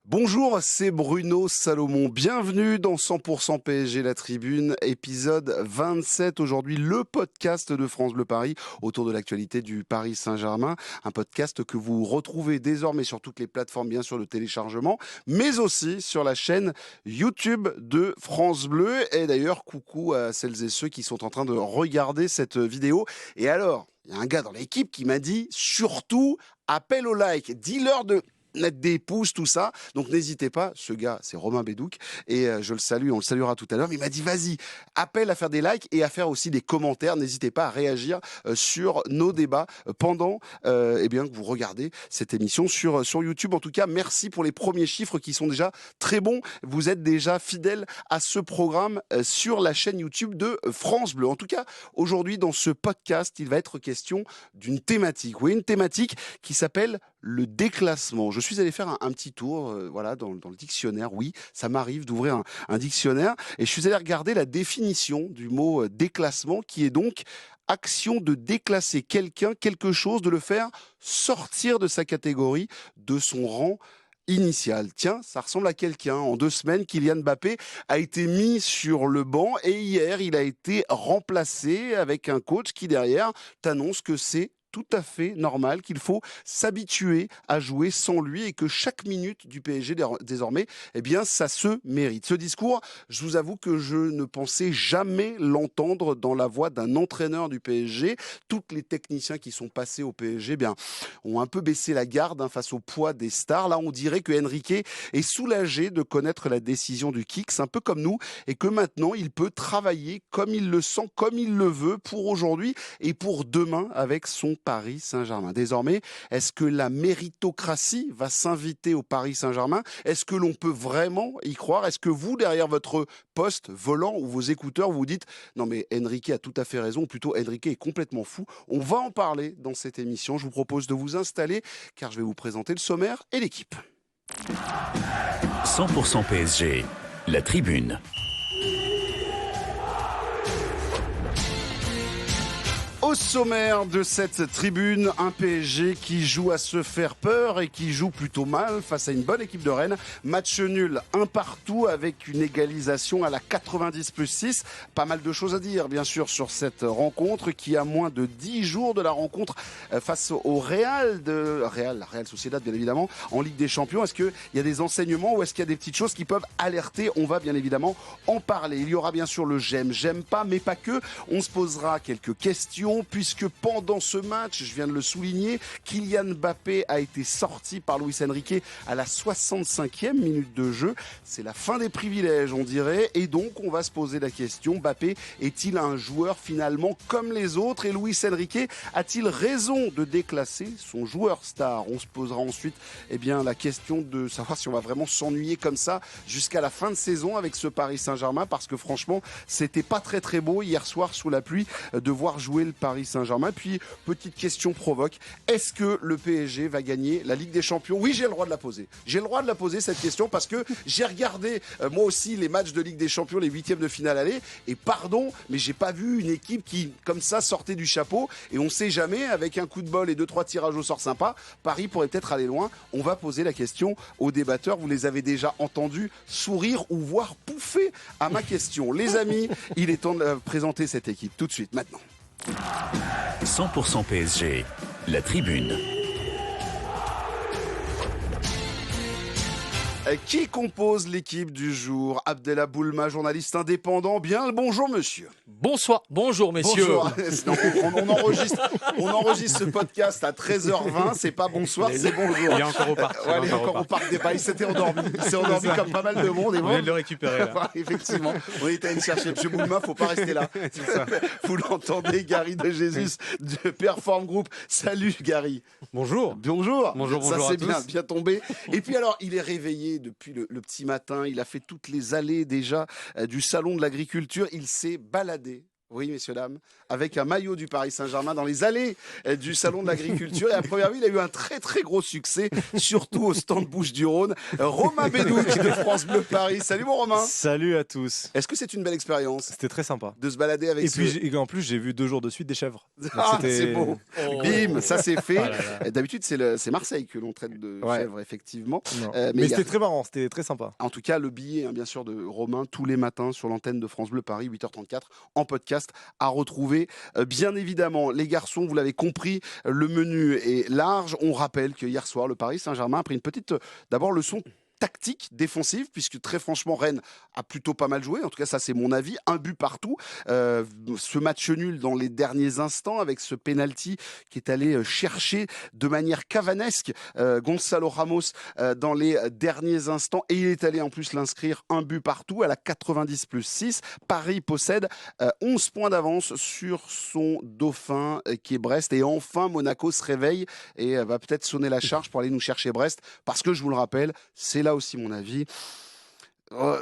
Bonjour, c'est Bruno Salomon. Bienvenue dans 100% PSG La Tribune, épisode 27. Aujourd'hui, le podcast de France Bleu Paris autour de l'actualité du Paris Saint-Germain. Un podcast que vous retrouvez désormais sur toutes les plateformes, bien sûr, de téléchargement, mais aussi sur la chaîne YouTube de France Bleu. Et d'ailleurs, coucou à celles et ceux qui sont en train de regarder cette vidéo. Et alors, il y a un gars dans l'équipe qui m'a dit, surtout, appel au like, dis-leur de mettre des pouces, tout ça. Donc n'hésitez pas, ce gars, c'est Romain Bédouc, et je le salue, on le saluera tout à l'heure, mais il m'a dit, vas-y, appelle à faire des likes et à faire aussi des commentaires. N'hésitez pas à réagir sur nos débats pendant que vous regardez cette émission sur YouTube. En tout cas, merci pour les premiers chiffres qui sont déjà très bons. Vous êtes déjà fidèles à ce programme sur la chaîne YouTube de France Bleu. En tout cas, aujourd'hui, dans ce podcast, il va être question d'une thématique. Oui, une thématique qui s'appelle le déclassement. Je suis allé faire un petit tour dans le dictionnaire. Oui, ça m'arrive d'ouvrir un dictionnaire. Et je suis allé regarder la définition du mot déclassement, qui est donc action de déclasser quelqu'un, quelque chose, de le faire sortir de sa catégorie, de son rang initial. Tiens, ça ressemble à quelqu'un. En 2 semaines, Kylian Mbappé a été mis sur le banc et hier, il a été remplacé avec un coach qui, derrière, t'annonce que c'est tout à fait normal, qu'il faut s'habituer à jouer sans lui et que chaque minute du PSG désormais, eh bien, ça se mérite. Ce discours, je vous avoue que je ne pensais jamais l'entendre dans la voix d'un entraîneur du PSG. Tous les techniciens qui sont passés au PSG, eh bien, ont un peu baissé la garde face au poids des stars. Là, on dirait que Enrique est soulagé de connaître la décision du Kicks, un peu comme nous, et que maintenant, il peut travailler comme il le sent, comme il le veut pour aujourd'hui et pour demain avec son Paris Saint-Germain. Désormais, est-ce que la méritocratie va s'inviter au Paris Saint-Germain? Est-ce que l'on peut vraiment y croire? Est-ce que vous, derrière votre poste volant ou vos écouteurs, vous dites non mais Enrique a tout à fait raison, ou plutôt Enrique est complètement fou? On va en parler dans cette émission. Je vous propose de vous installer car je vais vous présenter le sommaire et l'équipe. 100% PSG, la tribune. Au sommaire de cette tribune, un PSG qui joue à se faire peur et qui joue plutôt mal face à une bonne équipe de Rennes. Match nul, 1-1 avec une égalisation à la 90+6. Pas mal de choses à dire, bien sûr, sur cette rencontre qui a moins de 10 jours de la rencontre face au Real Sociedad, bien évidemment, en Ligue des Champions. Est-ce qu'il y a des enseignements ou est-ce qu'il y a des petites choses qui peuvent alerter? On va bien évidemment en parler. Il y aura bien sûr le j'aime pas, mais pas que. On se posera quelques questions, puisque pendant ce match, je viens de le souligner, Kylian Mbappé a été sorti par Luis Enrique à la 65e minute de jeu. C'est la fin des privilèges, on dirait, et donc on va se poser la question, Mbappé est-il un joueur finalement comme les autres, et Luis Enrique a-t-il raison de déclasser son joueur star? On se posera ensuite la question de savoir si on va vraiment s'ennuyer comme ça jusqu'à la fin de saison avec ce Paris Saint-Germain, parce que franchement, c'était pas très très beau hier soir sous la pluie de voir jouer le Paris Saint-Germain. Puis, petite question provoque, est-ce que le PSG va gagner la Ligue des Champions? Oui, j'ai le droit de la poser. J'ai le droit de la poser, cette question, parce que j'ai regardé, moi aussi, les matchs de Ligue des Champions, les 8e de finale aller, et pardon, mais j'ai pas vu une équipe qui, comme ça, sortait du chapeau, et on sait jamais, avec un coup de bol et 2-3 tirages au sort sympas, Paris pourrait peut-être aller loin. On va poser la question aux débatteurs. Vous les avez déjà entendus sourire ou voire pouffer à ma question. Les amis, il est temps de présenter cette équipe tout de suite, maintenant. 100% PSG, la tribune. Qui compose l'équipe du jour? Abdellah Boulma, journaliste indépendant. Bien le bonjour, monsieur. Bonsoir, bonjour messieurs. Bonjour. Non, on enregistre ce podcast à 13h20. C'est pas bonsoir, c'est bonjour. Il est encore au parc. Il est encore au parc des Pas. Il s'était endormi. Il s'est endormi comme pas mal de monde. Et on vient de le récupérer. Là. Effectivement. On était allé le chercher. Monsieur Boulma, faut pas rester là. Ça. Vous l'entendez, Gary de Jesus de Perform Group. Salut, Gary. Bonjour. Bonjour. Bonjour, ça bonjour c'est à tous. bien tombé. Et puis alors, il est réveillé depuis le petit matin. Il a fait toutes les allées déjà du salon de l'agriculture. Il s'est baladé Oui, messieurs, dames, avec un maillot du Paris Saint-Germain dans les allées du Salon de l'Agriculture. Et à première vue, il a eu un très très gros succès, surtout au stand Bouches-du-Rhône. Romain Bédouc de France Bleu Paris. Salut mon Romain. Salut à tous. Est-ce que c'est une belle expérience C'était très sympa. de se balader avec Et puis en plus, j'ai vu 2 jours de suite des chèvres. Donc, Ah, c'était- c'est beau. Oh. Bim, ça c'est fait. Ah là là. D'habitude, c'est Marseille que l'on traite de Ouais. chèvre, effectivement. Non. Mais Mais il y a- c'était très marrant, c'était très sympa. En tout cas, le billet, bien sûr, de Romain, tous les matins sur l'antenne de France Bleu Paris, 8h34, en podcast, à retrouver. Bien évidemment, les garçons, vous l'avez compris, le menu est large. On rappelle que hier soir, le Paris Saint-Germain a pris une petite, d'abord, leçon tactique défensive, puisque très franchement Rennes a plutôt pas mal joué, en tout cas ça c'est mon avis, un but partout, ce match nul dans les derniers instants avec ce penalty qui est allé chercher de manière cavanesque Gonzalo Ramos dans les derniers instants, et il est allé en plus l'inscrire, un but partout à la 90+6. Paris possède 11 points d'avance sur son dauphin qui est Brest, et enfin Monaco se réveille et va peut-être sonner la charge pour aller nous chercher Brest, parce que je vous le rappelle, c'est là aussi mon avis.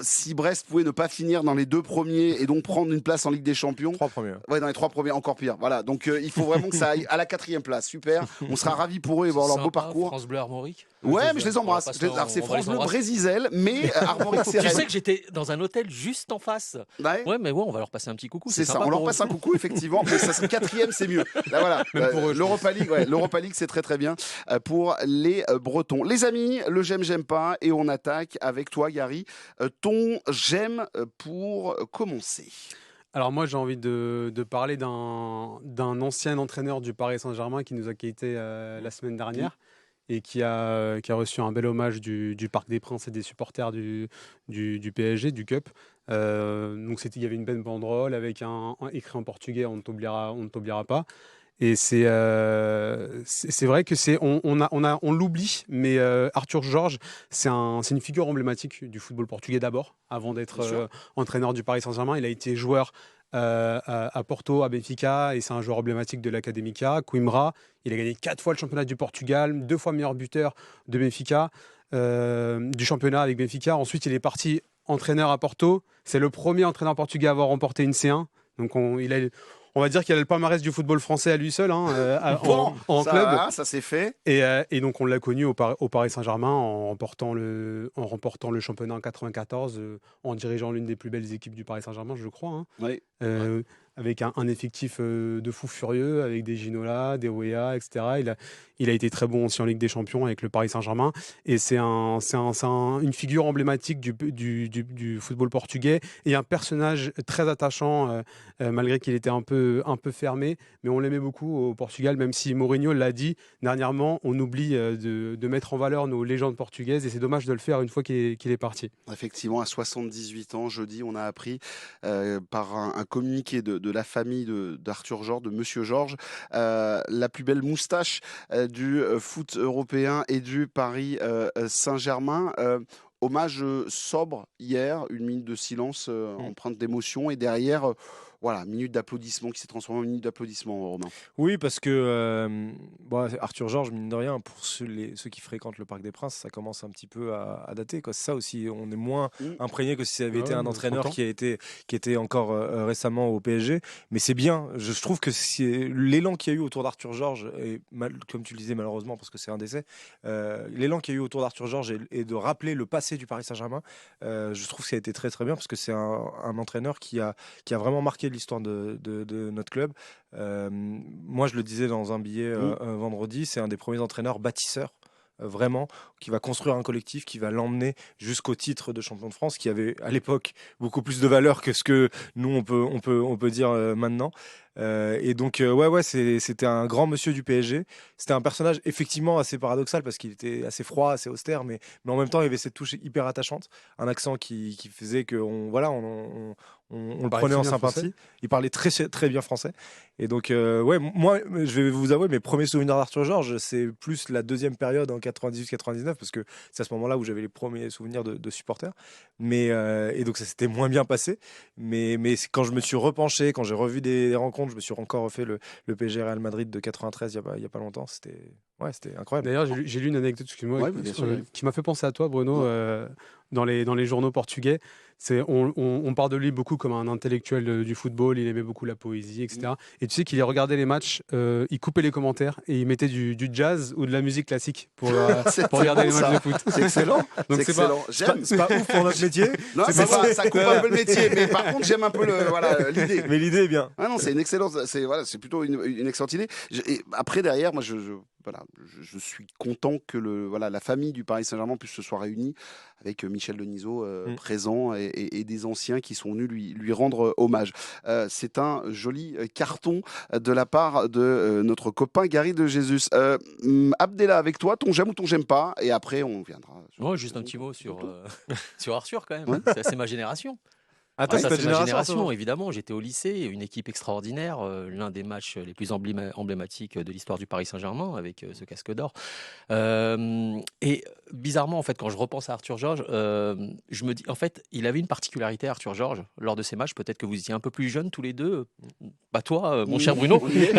Si Brest pouvait ne pas finir dans les 2 premiers et donc prendre une place en Ligue des Champions, 3 premiers. ouais, dans les 3 premiers, encore pire. Voilà, donc il faut vraiment que ça aille à la 4e place. Super, on sera ravis pour eux et voir leur beau Sympa, parcours. France Bleu Armorique. Ouais, mais je les On embrasse. va pas Alors c'est on va France les Bleu embrasser. Brésisel, mais Armorique c'est Tu sais Rennes. que j'étais dans un hôtel juste en face. Ouais. Ouais, mais ouais, on va leur passer un petit coucou. C'est ça, sympa on leur pour passe eux. un coucou, effectivement, mais ça serait 4e, c'est mieux. Là, voilà. Même pour eux, je L'Europa League, ouais, l'Europa League, c'est très très bien pour les Bretons. Les amis, le j'aime pas, et on attaque avec toi, Gary. Ton j'aime pour commencer. Alors moi j'ai envie de parler d'un ancien entraîneur du Paris Saint-Germain qui nous a quittés la semaine dernière et qui a reçu un bel hommage du Parc des Princes et des supporters du PSG, du Cup. Donc il y avait une belle banderole avec un écrit en portugais, on ne t'oubliera pas. Et c'est vrai que on l'oublie, mais Arthur Jorge, c'est une figure emblématique du football portugais d'abord, avant Bien d'être sûr. entraîneur du Paris Saint-Germain. Il a été joueur à Porto, à Benfica, et c'est un joueur emblématique de l'Académica, Coimbra. Il a gagné 4 fois le championnat du Portugal, 2 fois meilleur buteur de Benfica, du championnat avec Benfica. Ensuite, il est parti entraîneur à Porto. C'est le premier entraîneur portugais à avoir remporté une C1. Donc on va dire qu'il a le palmarès du football français à lui seul, en ça club. va, ça c'est fait. Et donc on l'a connu au Paris Saint-Germain en remportant le championnat en 94, en dirigeant l'une des plus belles équipes du Paris Saint-Germain, je crois. Oui. Avec un effectif de fou furieux, avec des Ginola, des Weah, etc. Il a été très bon aussi en Ligue des Champions avec le Paris Saint-Germain. Et c'est une figure emblématique du football portugais et un personnage très attachant, malgré qu'il était un peu fermé. Mais on l'aimait beaucoup au Portugal, même si Mourinho l'a dit dernièrement, on oublie de mettre en valeur nos légendes portugaises, et c'est dommage de le faire une fois qu'il est parti. Effectivement, à 78 ans, jeudi, on a appris par un communiqué de la famille d'Arthur Jorge, de Monsieur Georges, la plus belle moustache du foot européen et du Paris Saint-Germain. Hommage sobre hier, une minute de silence empreinte d'émotion, et derrière, voilà, minute d'applaudissement qui s'est transformée en minute d'applaudissement, Romain. Oui, parce que Arthur Jorge, mine de rien, pour ceux qui fréquentent le Parc des Princes, ça commence un petit peu à dater, quoi. C'est ça aussi, on est moins imprégné que si ça avait été un entraîneur 30 ans. qui était encore récemment au PSG. Mais c'est bien, je trouve que l'élan qu'il y a eu autour d'Arthur Jorge, et comme tu le disais malheureusement parce que c'est un décès, l'élan qu'il y a eu autour d'Arthur Jorge et de rappeler le passé du Paris Saint-Germain, je trouve que ça a été très très bien, parce que c'est un entraîneur qui a vraiment marqué l'histoire de notre club. Moi, je le disais dans un billet vendredi, c'est un des premiers entraîneurs bâtisseurs, vraiment, qui va construire un collectif, qui va l'emmener jusqu'au titre de champion de France, qui avait à l'époque beaucoup plus de valeur que ce que nous on peut dire maintenant. Et donc c'était un grand monsieur du PSG. C'était un personnage effectivement assez paradoxal, parce qu'il était assez froid, assez austère, mais en même temps il avait cette touche hyper attachante, un accent qui faisait que on le prenait en sympathie. Français. Il parlait très très bien français. Et donc moi je vais vous avouer, mes premiers souvenirs d'Arthur Jorge, c'est plus la deuxième période en 98-99, parce que c'est à ce moment-là où j'avais les premiers souvenirs de supporters. Et donc ça s'était moins bien passé. Mais quand je me suis repenché, quand j'ai revu des rencontres, je me suis encore refait le PSG Real Madrid de 93 il y a pas longtemps. C'était incroyable. D'ailleurs, j'ai lu une anecdote, excuse-moi, Ouais, bien sûr, ouais. qui m'a fait penser à toi, Bruno, dans les journaux portugais. On parle de lui beaucoup comme un intellectuel du football, il aimait beaucoup la poésie, etc. Et tu sais qu'il regardait les matchs, il coupait les commentaires et il mettait du jazz ou de la musique classique pour regarder les matchs de foot. C'est excellent. Donc c'est excellent. J'aime. C'est pas ouf pour notre métier. Non, ça coupe un peu le métier, mais par contre, j'aime un peu l'idée. Mais l'idée est bien. Ah non, c'est une excellente, c'est plutôt une excellente idée. Et après, derrière, moi, je suis content que la famille du Paris Saint-Germain puisse se soit réunie avec Michel Denisot présent et des anciens qui sont venus lui rendre hommage. C'est un joli carton de la part de notre copain Gary de Jesus. Abdella, avec toi, ton j'aime ou ton j'aime pas, et après on viendra. Moi, juste un petit mot sur Arthur quand même. Ouais. C'est ma génération. Attends, Ça, c'est c'est ta ma génération. génération, évidemment. J'étais au lycée, une équipe extraordinaire, l'un des matchs les plus emblématiques de l'histoire du Paris Saint-Germain avec ce casque d'or. Et bizarrement, en fait, quand je repense à Arthur Georges, je me dis, en fait, il avait une particularité, Arthur Georges, lors de ces matchs. Peut-être que vous étiez un peu plus jeune tous les deux. Pas toi, mon cher Bruno. Ouais.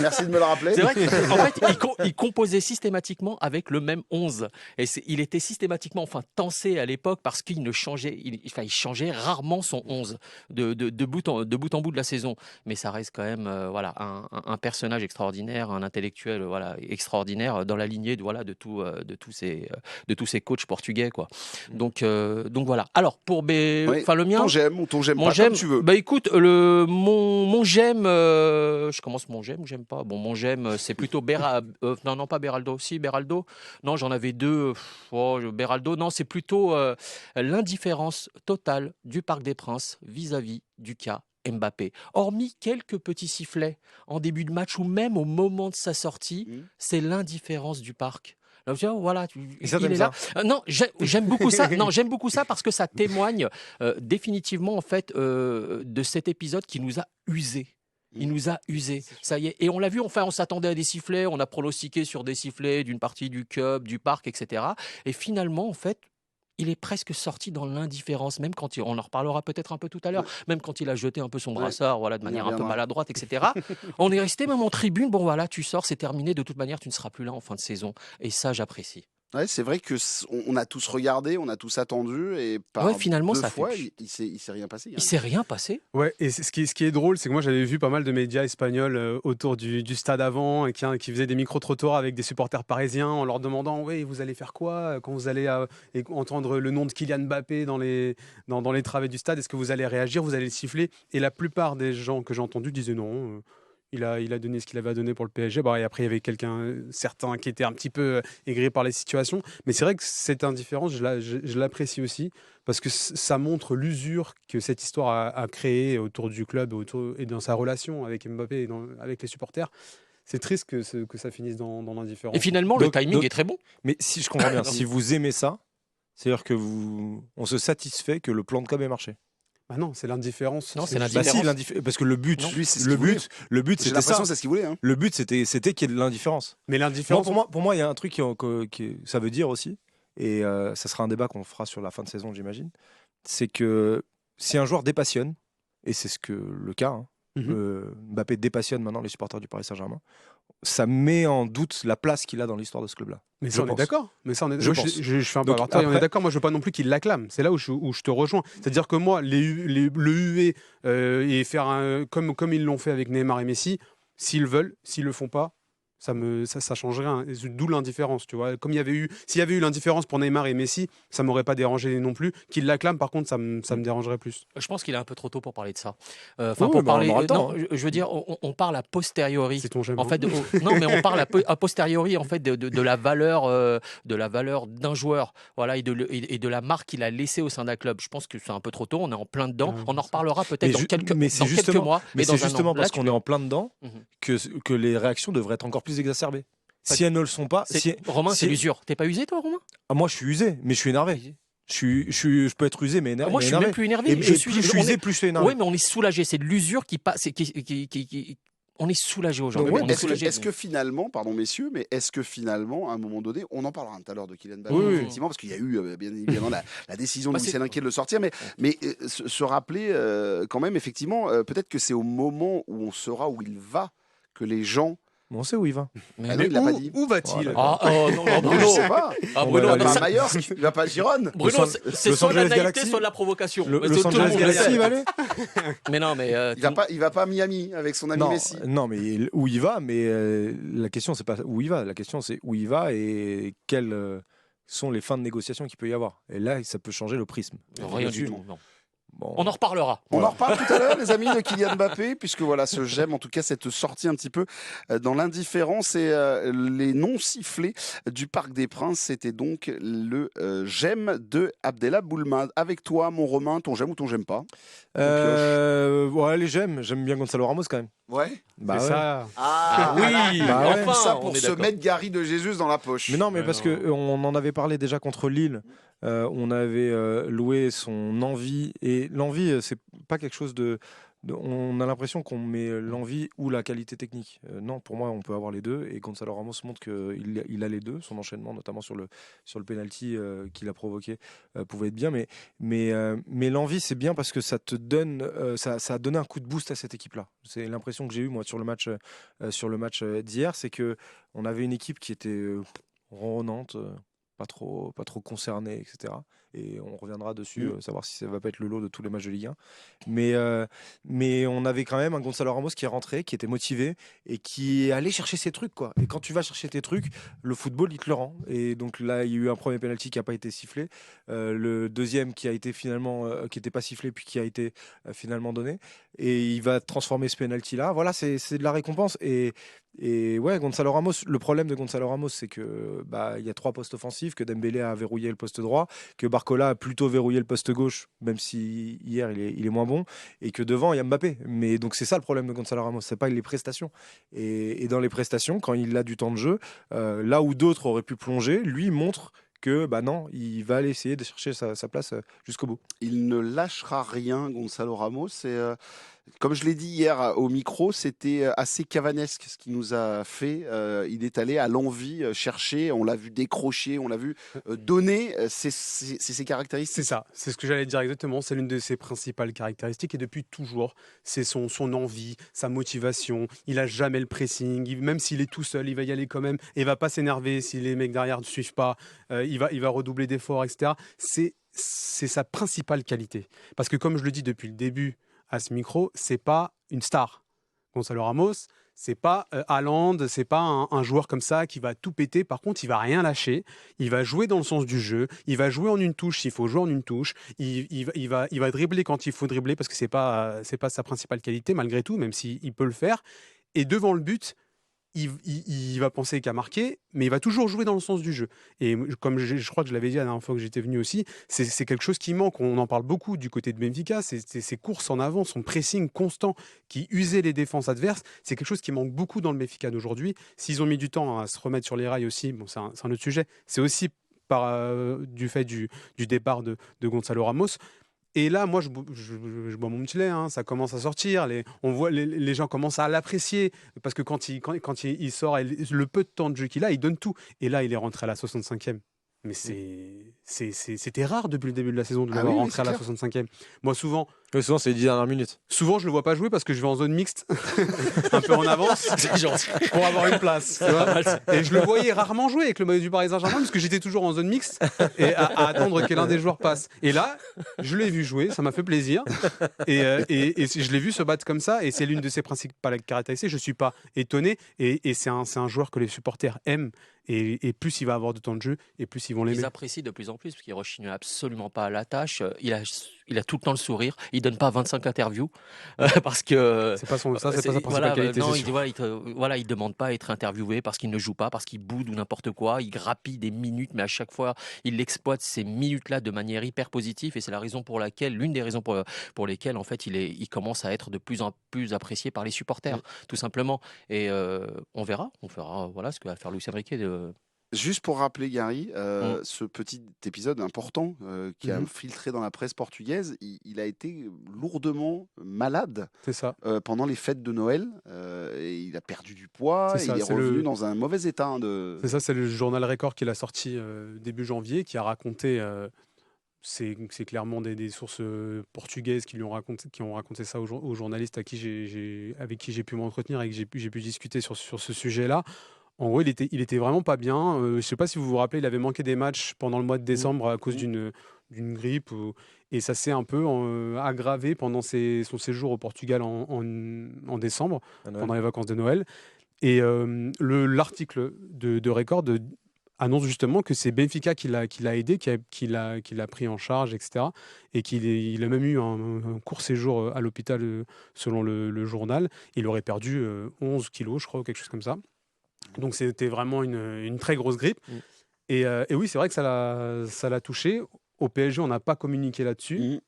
Merci de me le rappeler. C'est vrai qu'en fait, il composait systématiquement avec le même 11. Et il était systématiquement tensé à l'époque parce qu'il ne changeait, il changeait rarement son 11 de bout en bout de la saison. Mais ça reste quand même un personnage extraordinaire, un intellectuel extraordinaire dans la lignée de tous ces coachs portugais, quoi. Donc voilà. Alors pour le mien. Ton j'aime ou ton j'aime Mon pas, j'aime, comme tu veux. bah écoute, mon j'aime, je commence mon j'aime ou j'aime pas. Bon, mon j'aime, c'est plutôt non, pas Beraldo. Si, Beraldo. Non, j'en avais deux. Beraldo, non, c'est plutôt l'indifférence totale du Parc des Princes vis-à-vis du cas Mbappé. Hormis quelques petits sifflets en début de match ou même au moment de sa sortie, c'est l'indifférence du parc. Là, voilà, Et ça, il t'aimes est ça là. Non, j'aime beaucoup ça. Non, j'aime beaucoup ça parce que ça témoigne définitivement en fait de cet épisode qui nous a usés. Il nous a usés, ça y est. Et on l'a vu, on s'attendait à des sifflets, on a pronostiqué sur des sifflets d'une partie du club, du parc, etc. Et finalement, en fait, il est presque sorti dans l'indifférence, même quand on en reparlera peut-être un peu tout à l'heure, même quand il a jeté un peu son brassard, de manière un peu maladroite, etc. On est resté même en tribune, bon voilà, tu sors, c'est terminé, de toute manière, tu ne seras plus là en fin de saison. Et ça, j'apprécie. Ouais, c'est vrai que on a tous regardé, on a tous attendu, et finalement, deux ça fois, fait... il s'est rien passé. Il s'est rien passé. Ouais, et ce qui est drôle, c'est que moi j'avais vu pas mal de médias espagnols autour du stade avant et qui faisaient des micro-trottoirs avec des supporters parisiens en leur demandant ouais, vous allez faire quoi quand vous allez entendre le nom de Kylian Mbappé dans les travées du stade, est-ce que vous allez réagir, vous allez le siffler? Et la plupart des gens que j'ai entendus disaient non. Il a donné ce qu'il avait à donner pour le PSG. Bon, et après, il y avait certains qui étaient un petit peu aigris par les situations. Mais c'est vrai que cette indifférence, je l'apprécie aussi parce que ça montre l'usure que cette histoire a créée autour du club et dans sa relation avec Mbappé et avec les supporters. C'est triste que ça finisse dans l'indifférence. Et finalement, le timing est très bon. Mais si je comprends bien, si vous aimez ça, c'est-à-dire que on se satisfait que le plan de com ait marché. Ah non, c'est l'indifférence. Non, c'est l'indifférence. Parce que le but, Non, lui, c'est ce le qu'il voulait. but, J'ai c'était ça. l'impression que c'est ce qu'il voulait. Hein. Le but, c'était qu'il y ait de l'indifférence. Mais l'indifférence. Pour moi, il y a un truc qui ça veut dire aussi, et ça sera un débat qu'on fera sur la fin de saison, j'imagine. C'est que si un joueur dépassionne, et c'est le cas, hein, Mbappé dépassionne maintenant les supporters du Paris Saint-Germain, ça met en doute la place qu'il a dans l'histoire de ce club-là. Mais ça, on est d'accord. Mais ça, on est. Je moi, pense. je fais un peu. Donc, Alors, toi, on après- est d'accord. Moi, je veux pas non plus qu'il l'acclame. C'est là où je te rejoins. C'est-à-dire que moi, le huer et faire comme ils l'ont fait avec Neymar et Messi, s'ils veulent, s'ils le font pas, ça changerait rien. D'où l'indifférence, tu vois. S'il y avait eu l'indifférence pour Neymar et Messi, ça m'aurait pas dérangé non plus. Qu'ils l'acclament, par contre, ça me dérangerait plus. Je pense qu'il est un peu trop tôt pour parler de ça. Oui, Pour mais parler. on aura le temps, Non, je veux dire, on parle a posteriori. C'est ton j'aime. En fait, non, mais on parle a posteriori en fait de la valeur d'un joueur, voilà, et de la marque qu'il a laissée au sein d'un club. Je pense que c'est un peu trop tôt. On est en plein dedans. Ah, on en reparlera peut-être dans quelques mois. Mais dans c'est un justement an. parce Là, qu'on est en plein dedans Mhm. que les réactions devraient être encore plus exacerbées. Si elles ne le sont pas, Romain, c'est si- l'usure. T'es pas usé, toi, Romain? moi je suis usé, mais je suis énervé. Je peux être usé, mais énervé. Moi, je suis même plus énervé. Et plus je suis usé, plus je suis énervé. Oui, mais on est soulagé. C'est de l'usure qui passe. On est soulagé aujourd'hui. Ouais, On est est-ce soulagé. que finalement, pardon messieurs, mais est-ce que finalement, à un moment donné, on en parlera tout à l'heure de Kylian Mbappé, Oui. effectivement, parce qu'il y a eu bien évidemment la décision de Bah, Luis c'est- Enrique de le sortir, mais se rappeler quand même, effectivement, peut-être que c'est au moment où on saura où il va que les gens On sait où il va. Mais Ah non, il l'a pas dit. Où va-t-il? Ah, oh, non, non, Je Bruno. sais pas. Ah, On Bruno, va Il non, va ça- pas à Majorque, il va pas à Gironne. Bruno, c'est Los soit la Angeles naïveté, Galaxy. soit la provocation. Le Mais Los tout le Angeles monde le Galaxy, sait. il va aller Mais non, mais Il va pas à Miami avec son ami non, Messi. non, mais où il va, mais la question, c'est pas où il va. La question, c'est où il va et quelles sont les fins de négociation qu'il peut y avoir. Et là, ça peut changer le prisme. rien du Là-dessus, tout. Non. bon, On en reparlera. On en reparle tout à l'heure, les amis de Kylian Mbappé, puisque voilà, j'aime en tout cas cette sortie un petit peu dans l'indifférence et les non-sifflés du Parc des Princes. C'était donc le j'aime de Abdellah Boulmad. Avec toi, mon Romain, ton j'aime ou ton j'aime pas? ouais, j'aime bien Gonzalo Ramos quand même. Ouais. Bah C'est ouais. ça. Ah Oui, Bah ouais. enfin, ça on pour est se d'accord. mettre Gary de Jesus dans la poche. Mais non, mais Ouais, parce non. que on en avait parlé déjà contre Lille. On avait loué son envie et l'envie, c'est pas quelque chose on a l'impression qu'on met l'envie ou la qualité technique. Non, pour moi, on peut avoir les deux. Et Gonzalo Ramos montre qu'il a les deux. Son enchaînement, notamment sur le penalty qu'il a provoqué, pouvait être bien. Mais l'envie, c'est bien parce que ça te donne, ça a donné un coup de boost à cette équipe-là. C'est l'impression que j'ai eue moi sur le match d'hier, c'est que on avait une équipe qui était ronronnante. Pas trop concernée, etc. Et on reviendra dessus, savoir si ça va pas être le lot de tous les matchs de Ligue 1. Mais on avait quand même un Gonzalo Ramos qui est rentré, qui était motivé et qui est allé chercher ses trucs, quoi. Et quand tu vas chercher tes trucs, le football, il te le rend. Et donc là, il y a eu un premier penalty qui n'a pas été sifflé, le deuxième qui a été finalement, qui n'était pas sifflé, puis qui a été finalement donné. Et il va transformer ce penalty-là. Voilà, c'est de la récompense. Et ouais, Gonzalo Ramos, le problème de Gonzalo Ramos, c'est que il y a 3 postes offensifs, que Dembélé a verrouillé le poste droit, que Barcola a plutôt verrouillé le poste gauche, même si hier il est moins bon, et que devant il y a Mbappé. Mais donc c'est ça le problème de Gonzalo Ramos, c'est pas les prestations. Et dans les prestations, quand il a du temps de jeu, là où d'autres auraient pu plonger, lui il montre que non, il va aller essayer de chercher sa place jusqu'au bout. Il ne lâchera rien, Gonzalo Ramos. Et comme je l'ai dit hier au micro, c'était assez cavanesque ce qu'il nous a fait. Il est allé à l'envie chercher, on l'a vu décrocher, on l'a vu donner. C'est ses caractéristiques. C'est ça, c'est ce que j'allais dire exactement. C'est l'une de ses principales caractéristiques et depuis toujours, c'est son envie, sa motivation. Il a jamais le pressing, même s'il est tout seul, il va y aller quand même et il va pas s'énerver si les mecs derrière ne suivent pas. Il va redoubler d'efforts, etc. C'est sa principale qualité. Parce que comme je le dis depuis le début à ce micro, c'est pas une star. Gonzalo Ramos, c'est pas Haaland, c'est pas un joueur comme ça qui va tout péter. Par contre, il va rien lâcher. Il va jouer dans le sens du jeu. Il va jouer en une touche s'il faut jouer en une touche. Il va dribbler quand il faut dribbler parce que c'est pas sa principale qualité malgré tout, même s'il peut le faire. Et devant le but, il va penser qu'à marquer, mais il va toujours jouer dans le sens du jeu. Et comme je crois que je l'avais dit la dernière fois que j'étais venu aussi, c'est quelque chose qui manque. On en parle beaucoup du côté de Benfica. C'est ses courses en avant, son pressing constant qui usait les défenses adverses. C'est quelque chose qui manque beaucoup dans le Benfica d'aujourd'hui. S'ils ont mis du temps à se remettre sur les rails aussi, bon, c'est un autre sujet. C'est aussi du fait du départ de Gonzalo Ramos. Et là, moi, je bois mon petit lait, hein, ça commence à sortir. On voit les gens commencent à l'apprécier parce que quand il sort, le peu de temps de jeu qu'il a, il donne tout. Et là, il est rentré à la 65e. Mais c'était rare depuis le début de la saison de le voir rentrer à la 65e. Moi, souvent, c'est les 10 dernières minutes. Souvent, je le vois pas jouer parce que je vais en zone mixte, un peu en avance, pour avoir une place. Tu vois, et je le voyais rarement jouer avec le maillot du Paris Saint-Germain parce que j'étais toujours en zone mixte et à attendre que l'un des joueurs passe. Et là, je l'ai vu jouer, ça m'a fait plaisir. Et je l'ai vu se battre comme ça et c'est l'une de ses principales caractéristiques. Je suis pas étonné et c'est un joueur que les supporters aiment. Et plus il va avoir de temps de jeu, et plus ils vont l'aimer. Ils apprécient de plus en plus, parce qu'il ne rechigne absolument pas à la tâche. Il a tout le temps le sourire. Il ne donne pas 25 interviews, parce que... C'est pas sa principale qualité. Non, il demande pas à être interviewé parce qu'il ne joue pas, parce qu'il boude ou n'importe quoi. Il grappille des minutes, mais à chaque fois, il exploite ces minutes-là de manière hyper positive. Et c'est l'une des raisons pour lesquelles, en fait, il commence à être de plus en plus apprécié par les supporters, tout simplement. Et on verra voilà, ce que va faire Luis Enrique Juste pour rappeler, Gary, ce petit épisode important qui a filtré dans la presse portugaise, il a été lourdement malade. C'est ça. Pendant les fêtes de Noël. Et il a perdu du poids, il est revenu dans un mauvais état. C'est ça, c'est le journal Record qui l'a sorti début janvier, qui a raconté c'est clairement des sources portugaises qui ont raconté ça aux journalistes avec qui j'ai pu m'entretenir et que j'ai pu discuter sur ce sujet-là. En gros, il était vraiment pas bien. Je ne sais pas si vous vous rappelez, il avait manqué des matchs pendant le mois de décembre à cause d'une grippe. Et ça s'est un peu aggravé pendant son séjour au Portugal en décembre, pendant les vacances de Noël. Et l'article de Record annonce justement que c'est Benfica qui l'a aidé, qui l'a pris en charge, etc. Et qu'il a même eu un court séjour à l'hôpital, selon le journal. Il aurait perdu 11 kilos, je crois, ou quelque chose comme ça. Donc c'était vraiment une très grosse grippe. Et oui, c'est vrai que ça l'a touché. Au PSG, on n'a pas communiqué là-dessus.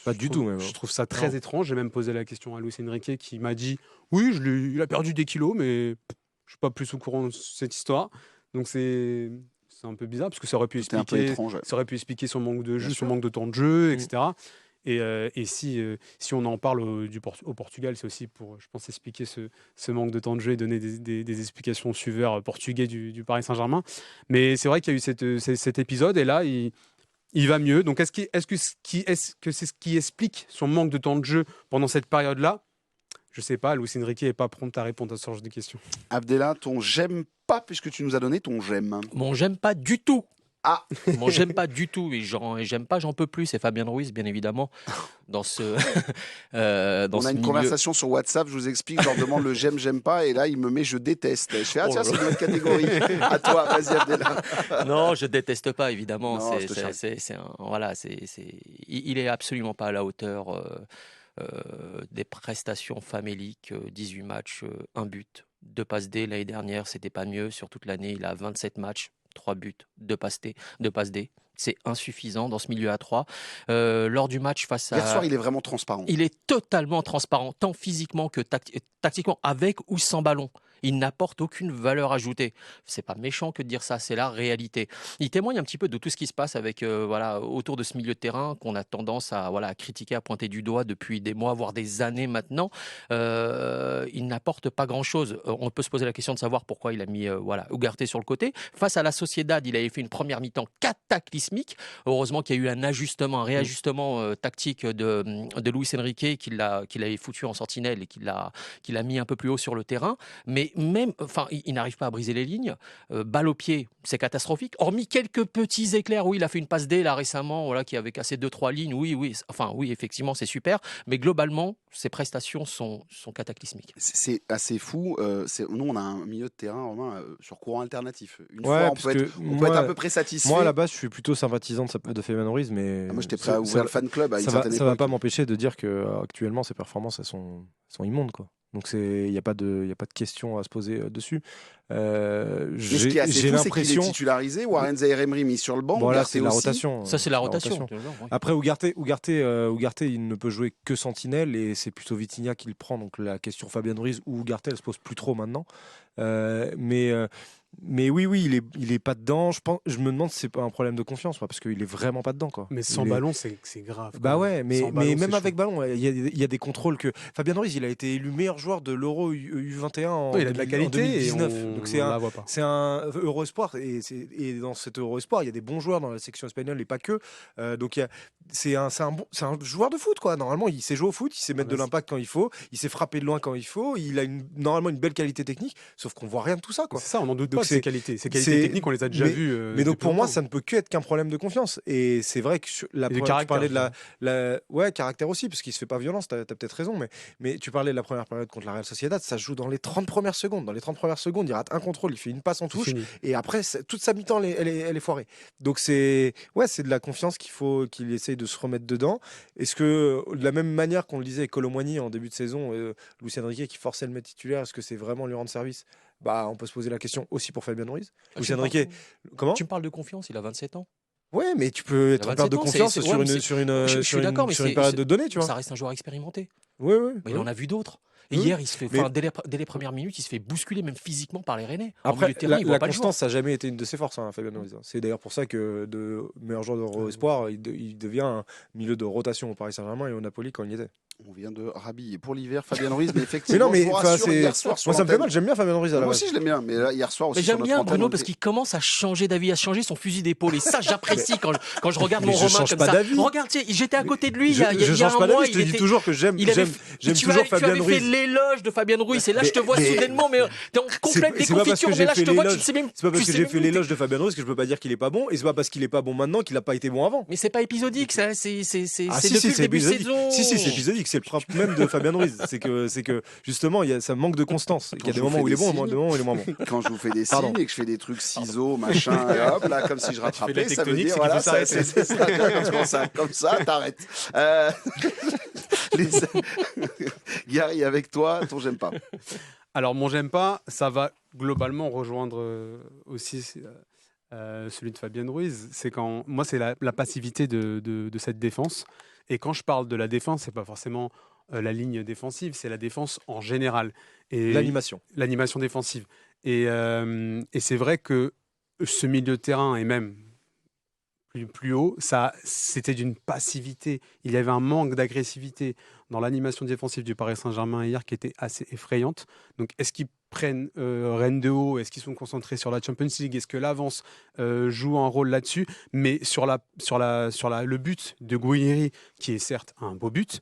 Pas du tout, même. Je trouve ça très étrange. J'ai même posé la question à Luis Enrique qui m'a dit « Oui, il a perdu des kilos, mais je ne suis pas plus au courant de cette histoire. » Donc c'est un peu bizarre, parce que ça aurait pu expliquer son manque de jeu, son manque de temps de jeu, etc. Et si on en parle au Portugal, c'est aussi pour, je pense, expliquer ce manque de temps de jeu et donner des explications aux suiveurs portugais du Paris Saint-Germain. Mais c'est vrai qu'il y a eu cet épisode, et là, il va mieux. Donc, est-ce que c'est ce qui explique son manque de temps de jeu pendant cette période-là? Je ne sais pas. Luis Enrique n'est pas prompt à répondre à ce genre de questions. Abdellah, ton j'aime pas, puisque tu nous as donné ton j'aime. Mon j'aime pas du tout. Ah, Moi, j'aime pas du tout. Et j'aime pas, j'en peux plus. C'est Fabien Ruiz, bien évidemment. Dans ce. On a une conversation sur WhatsApp, je vous explique, je leur demande le j'aime pas, et là, il me met je déteste. Je fais, tiens, c'est une autre catégorie. À toi, vas-y, Abdellah. Non, je déteste pas, évidemment. Non, Il est absolument pas à la hauteur des prestations faméliques. 18 matchs, 1 but, 2 passes D. L'année dernière, c'était pas mieux. Sur toute l'année, il a 27 matchs. 3 buts, 2 passes D. C'est insuffisant dans ce milieu à 3. Lors du match face à... Hier soir, il est vraiment transparent. Il est totalement transparent, tant physiquement que tactiquement, avec ou sans ballon. Il n'apporte aucune valeur ajoutée. C'est pas méchant que de dire ça, c'est la réalité. Il témoigne un petit peu de tout ce qui se passe autour de ce milieu de terrain qu'on a tendance à critiquer, à pointer du doigt depuis des mois, voire des années maintenant. Il n'apporte pas grand-chose. On peut se poser la question de savoir pourquoi il a mis Ugarte sur le côté. Face à la Sociedad, il avait fait une première mi-temps cataclysmique. Heureusement qu'il y a eu un réajustement tactique de Luis Enrique qui l'avait foutu en sentinelle et qui l'a mis un peu plus haut sur le terrain. Mais il n'arrive pas à briser les lignes. Balle au pied, c'est catastrophique. Hormis quelques petits éclairs, oui, il a fait une passe D là récemment, qui avait cassé 2-3 lignes. Oui, effectivement, c'est super. Mais globalement, ses prestations sont cataclysmiques. C'est assez fou. Nous, on a un milieu de terrain, Romain, sur courant alternatif. Une fois, on peut être à peu près satisfait. Moi, à la base, je suis plutôt sympathisant de Fabien Ruiz, mais moi, j'étais prêt à ouvrir le fan club à une certaine époque. Ça va pas m'empêcher de dire que actuellement, ses performances, elles sont immondes, quoi. Donc il n'y a pas de question à se poser dessus. Ce qui est assez fou, c'est qu'il est titularisé. Warren Zaïre-Emery mis sur le banc. Bon, là, c'est la rotation. Ça, c'est la rotation. Après, Ugarte, il ne peut jouer que sentinelle et c'est plutôt Vitinha qui le prend. Donc la question Fabien Ruiz ou Ugarte, elle se pose plus trop maintenant. Mais oui, il est pas dedans. Je me demande si c'est pas un problème de confiance, parce qu'il est vraiment pas dedans, quoi. Mais sans ballon, c'est grave. Bah ouais, mais même avec ballon, il y a des contrôles que Fabien Ruiz, il a été élu meilleur joueur de l'Euro U21 en 2019. Donc c'est un Euro Espoir et dans cet Euro Espoir, il y a des bons joueurs dans la section espagnole et pas que. Donc c'est un joueur de foot, quoi. Normalement, il sait jouer au foot, il sait mettre de l'impact quand il faut, il sait frapper de loin quand il faut, il a normalement une belle qualité technique, sauf qu'on voit rien de tout ça, quoi. C'est ça, on en doute pas. Ces qualités techniques, on les a déjà vues. Mais donc pour moi, ça ne peut que être qu'un problème de confiance. Et c'est vrai que tu parlais de caractère aussi, parce qu'il se fait pas violence. T'as peut-être raison, mais tu parlais de la première période contre la Real Sociedad, ça se joue dans les 30 premières secondes. Dans les 30 premières secondes, il rate un contrôle, il fait une passe en touche, et après toute sa mi-temps, elle est foirée. Donc c'est de la confiance qu'il essaye de se remettre dedans. Est-ce que de la même manière qu'on le disait avec Colomboigny en début de saison, Luis Enrique qui forçait le mettre titulaire, est-ce que c'est vraiment lui rendre service? On peut se poser la question aussi pour Fabien Ruiz. Luis Enrique, comment? Tu me parles de confiance, il a 27 ans. Ouais, mais tu peux être en perte de confiance sur une période de données, tu vois. Ça reste un joueur expérimenté. Oui. Mais il en a vu d'autres. Et hier, il se fait, Mais- dès les premières minutes, il se fait bousculer même physiquement par les Rennais. En Après, milieu de terrain, il voit la pas le jour. constance, ça n'a jamais été une de ses forces, hein, Fabien Ruiz. C'est d'ailleurs pour ça que de meilleur joueur d'Euro Espoir, il devient un milieu de rotation au Paris Saint-Germain et au Napoli quand il y était. On vient de rhabiller pour l'hiver Fabien Ruiz, mais effectivement, Mais non, mais je vous enfin, rassure, c'est- hier soir sur moi ça me fait l'antenne- mal, j'aime bien Fabien Ruiz à la Moi base. aussi, je l'aime bien, mais là, hier soir aussi Mais sur j'aime notre bien antenne, Bruno on parce était- qu'il commence à changer d'avis, à changer son fusil d'épaule. Et ça, j'apprécie quand je regarde Mais mon je Romain change comme pas ça. d'avis. Regarde, tu sais, j'étais à côté de lui il y Je a, il y a change un pas mois. d'avis, je te dis toujours que j'aime il avait- j'aime tu toujours avais Fabien fait Ruiz. l'éloge de Fabien Ruiz. Et là, je te vois mais- soudainement, mais t'es en complète c'est pas parce déconfiture. que Mais j'ai là, je fait te vois, tu l'éloge- sais même. C'est pas parce tu que sais j'ai même fait plus où l'éloge de Fabien Ruiz que je peux pas dire qu'il est pas bon, et c'est pas parce qu'il est pas bon maintenant qu'il a pas été bon avant. Mais c'est pas épisodique, ça. C'est Ah depuis si, le si, début c'est de épisodique. saison. Si, c'est épisodique, c'est le propre même de Fabien Ruiz. C'est que justement, ça manque de constance. Il y a des je vous moments fais où il est des bon, signes. des moments où il est moins bon. Quand je vous fais des Pardon. signes et que je fais des trucs ciseaux, machin, et hop, là, comme si je la rattrapais, ça veut tectonique, dire, c'est qu'il voilà, faut s'arrêter. c'est ça, quand tu commences à- comme ça, t'arrêtes. Les... Gary, avec toi, ton j'aime pas. Alors, mon j'aime pas, ça va globalement rejoindre aussi celui de Fabien Ruiz. C'est quand moi, c'est la passivité de cette défense. Et quand je parle de la défense, c'est pas forcément la ligne défensive, c'est la défense en général. Et L'animation. l'animation défensive. Et c'est vrai que ce milieu de terrain et même plus haut, c'était d'une passivité. Il y avait un manque d'agressivité dans l'animation défensive du Paris Saint-Germain hier qui était assez effrayante. Donc, est-ce qu'ils prennent Rennes de haut? Est-ce qu'ils sont concentrés sur la Champions League? Est-ce que l'avance joue un rôle là-dessus? Mais sur le but de Guiri, qui est certes un beau but,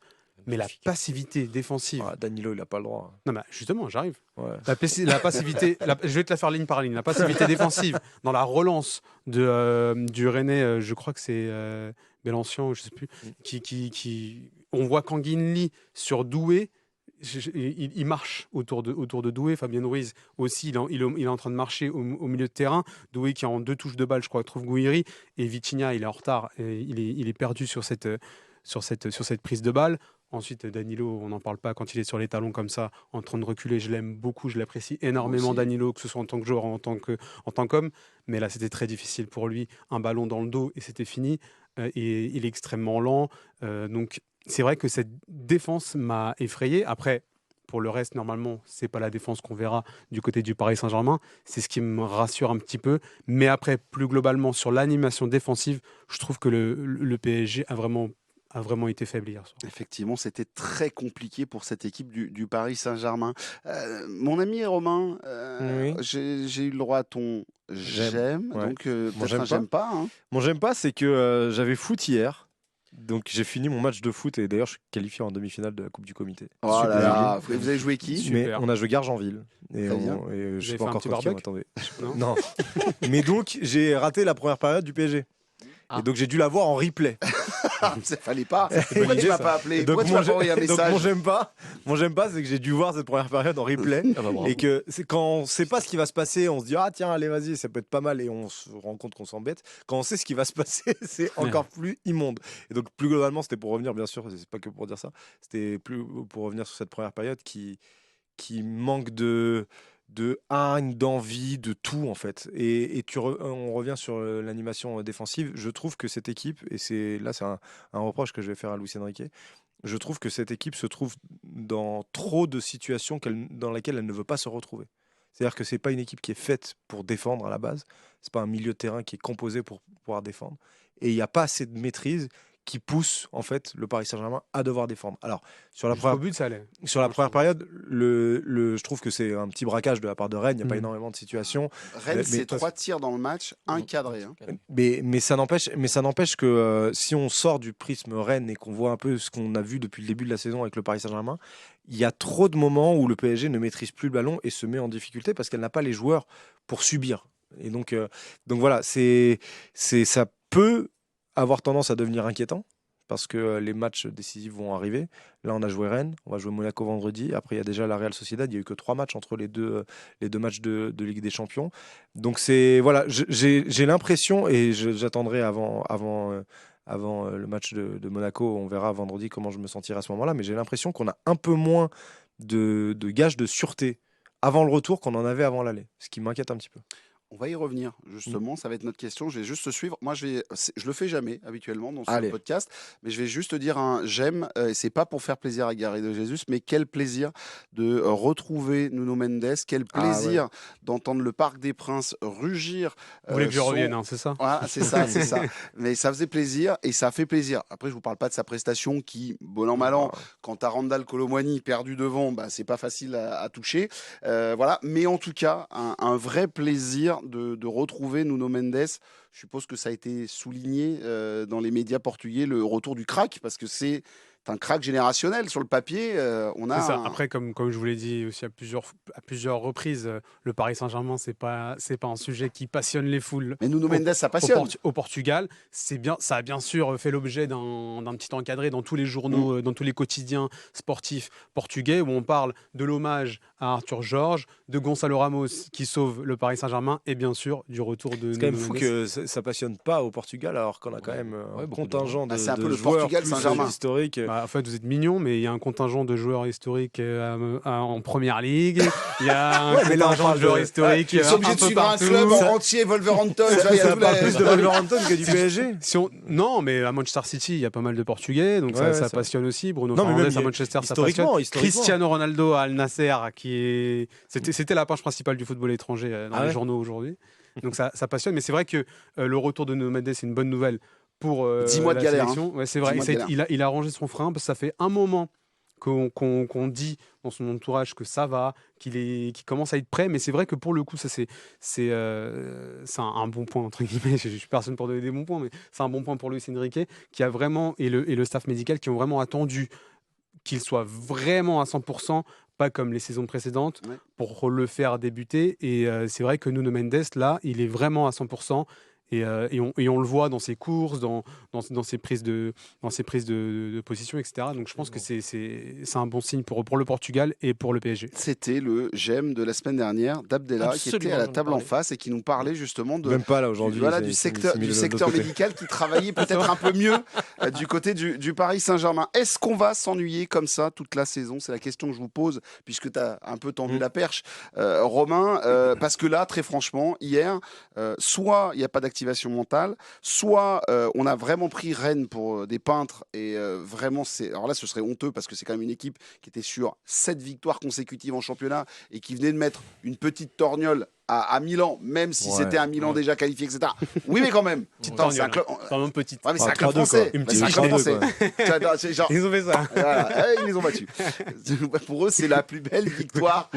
mais la passivité défensive. Ah, Danilo, il a pas le droit. Non, mais justement, j'arrive. Ouais. La passivité, je vais te la faire ligne par ligne. La passivité défensive dans la relance du Rennais, je crois que c'est Bélancian, je sais plus, on voit Kanguinli sur Doué. Il marche autour de Doué. Fabien Ruiz aussi, il est en train de marcher au milieu de terrain. Doué qui a en 2 touches de balle, je crois, trouve Guiri. Et Vitinha, il est en retard. Et il est perdu sur cette prise de balle. Ensuite, Danilo, on n'en parle pas quand il est sur les talons comme ça, en train de reculer. Je l'aime beaucoup, je l'apprécie énormément, aussi. Danilo, que ce soit en tant que joueur, en tant qu'homme. Mais là, c'était très difficile pour lui. Un ballon dans le dos et c'était fini. Et il est extrêmement lent. Donc, c'est vrai que cette défense m'a effrayé. Après, pour le reste, normalement, c'est pas la défense qu'on verra du côté du Paris Saint-Germain. C'est ce qui me rassure un petit peu. Mais après, plus globalement, sur l'animation défensive, je trouve que le PSG a vraiment été faible hier soir. Effectivement, c'était très compliqué pour cette équipe du Paris Saint-Germain. Mon ami Romain, Oui. j'ai eu le droit à ton j'aime, ouais. donc Moi, peut-être j'aime un j'aime pas. Hein. Mon j'aime pas, c'est que j'avais foot hier. Donc j'ai fini mon match de foot et d'ailleurs je suis qualifié en demi-finale de la Coupe du Comité. Oh là là, vous avez joué qui? Super. Mais on a joué Gargenville et, Très bien. et je Vous sais avez pas fait un encore petit contre qui on barbecue attendait. Non. Non. Mais donc j'ai raté la première période du PSG. Ah. Et donc j'ai dû la voir en replay. Ça fallait pas. Pourquoi tu idée, m'as ça. pas appelé? Donc Pourquoi tu m'as pas envoyé un donc message? mon j'aime pas, c'est que j'ai dû voir cette première période en replay. Ah bah, bravo. Et que c'est quand on sait pas ce qui va se passer, on se dit ah tiens allez vas-y ça peut être pas mal et on se rend compte qu'on s'embête. Quand on sait ce qui va se passer, c'est encore plus immonde. Et donc plus globalement c'était pour revenir bien sûr, c'est pas que pour dire ça, c'était plus pour revenir sur cette première période qui manque de haine, d'envie, de tout en fait. Et on revient sur l'animation défensive. Je trouve que cette équipe, et c'est un reproche que je vais faire à Luis Enrique, je trouve que cette équipe se trouve dans trop de situations dans lesquelles elle ne veut pas se retrouver. C'est-à-dire que c'est pas une équipe qui est faite pour défendre à la base. C'est pas un milieu de terrain qui est composé pour pouvoir défendre. Et il n'y a pas assez de maîtrise qui pousse en fait le Paris Saint-Germain à devoir défendre. Alors sur la Jusqu'au première but, ça allait. sur la première période, je trouve que c'est un petit braquage de la part de Rennes. Il n'y a pas énormément de situations. Rennes, Mais- c'est 3 tirs dans le match, un cadré. Hein. Mais ça n'empêche que si on sort du prisme Rennes et qu'on voit un peu ce qu'on a vu depuis le début de la saison avec le Paris Saint-Germain, il y a trop de moments où le PSG ne maîtrise plus le ballon et se met en difficulté parce qu'elle n'a pas les joueurs pour subir. Et donc voilà, ça peut avoir tendance à devenir inquiétant parce que les matchs décisifs vont arriver. Là, on a joué Rennes, on va jouer Monaco vendredi. Après, il y a déjà la Real Sociedad. Il n'y a eu que 3 matchs entre les deux matchs de Ligue des Champions. Donc, voilà, j'ai l'impression, et j'attendrai avant le match de Monaco, on verra vendredi comment je me sentirai à ce moment-là, mais j'ai l'impression qu'on a un peu moins de gages de sûreté avant le retour qu'on en avait avant l'aller, ce qui m'inquiète un petit peu. On va y revenir, justement. Ça va être notre question. Je vais juste te suivre. Moi, je le fais jamais, habituellement, dans ce podcast. Mais je vais juste te dire un j'aime. Et c'est pas pour faire plaisir à Gary de Jesus, mais quel plaisir de retrouver Nuno Mendes. Quel plaisir d'entendre le Parc des Princes rugir. Vous voulez que je revienne, hein, c'est ça? Voilà, c'est ça, c'est ça. Mais ça faisait plaisir et ça fait plaisir. Après, je vous parle pas de sa prestation qui, bon an, mal an, quand t'as Randall Kolo Muani perdu devant, bah, c'est pas facile à toucher. Voilà. Mais en tout cas, un vrai plaisir de retrouver Nuno Mendes. Je suppose que ça a été souligné dans les médias portugais, le retour du crack, parce que c'est un crack générationnel sur le papier. On a ça. Après, comme je vous l'ai dit aussi à plusieurs reprises, le Paris Saint-Germain, c'est pas un sujet qui passionne les foules. Mais Nuno Mendes, ça passionne. Au Portugal, ça a bien sûr fait l'objet d'un petit encadré dans tous les journaux, dans tous les quotidiens sportifs portugais, où on parle de l'hommage à Arthur Jorge, de Gonçalo Ramos qui sauve le Paris Saint-Germain, et bien sûr du retour de Nuno Mendes. C'est quand même fou que ça passionne pas au Portugal, alors qu'on a quand même un contingent de c'est un peu le joueurs Portugal Saint-Germain historiques. En fait, vous êtes mignon, mais il y a un contingent de joueurs historiques en première ligue. Il y a un contingent de joueurs historiques. Ils sont obligés de suivre un club en entier, Wolverhampton. Ça parle plus de Wolverhampton que du PSG. Non, mais à Manchester City, il y a pas mal de Portugais, donc ça passionne aussi. Bruno Fernandes à Manchester, ça passionne. Cristiano Ronaldo à Al Nasser, c'était la page principale du football étranger dans les journaux aujourd'hui. Donc ça passionne, mais c'est vrai que le retour de Nuno Mendes, c'est une bonne nouvelle pour 10 mois de galère. sélection. Ouais, c'est vrai. Il a rangé son frein parce que ça fait un moment qu'on dit dans son entourage que ça va, qu'il commence à être prêt. Mais c'est vrai que pour le coup, ça c'est un bon point entre guillemets. Je suis personne pour donner des bons points, mais c'est un bon point pour Luis Enrique qui a vraiment et le staff médical qui ont vraiment attendu qu'il soit vraiment à 100%, pas comme les saisons précédentes, pour le faire débuter. Et c'est vrai que Nuno Mendes, là, il est vraiment à 100%. Et on le voit dans ses courses, dans ses prises de position, etc. Donc je pense que c'est un bon signe pour le Portugal et pour le PSG. C'était le j'aime de la semaine dernière d'Abdella qui était à la table en face et qui nous parlait justement de même pas là aujourd'hui. Du secteur médical qui travaillait peut-être un peu mieux du côté du Paris Saint-Germain. Est-ce qu'on va s'ennuyer comme ça toute la saison? C'est la question que je vous pose puisque tu as un peu tendu la perche, Romain, parce que là, très franchement, hier, soit il n'y a pas d'activité mentale, soit on a vraiment pris Rennes pour des peintres et vraiment alors là ce serait honteux parce que c'est quand même une équipe qui était sur 7 victoires consécutives en championnat et qui venait de mettre une petite torgnole à Milan, même si c'était un Milan déjà qualifié, etc. Oui, mais quand même. C'est un club. Petite. Ouais, mais c'est un club français. C'est un club français. Ils ont fait ça. Voilà, ils les ont battus. Pour eux, c'est la plus belle victoire.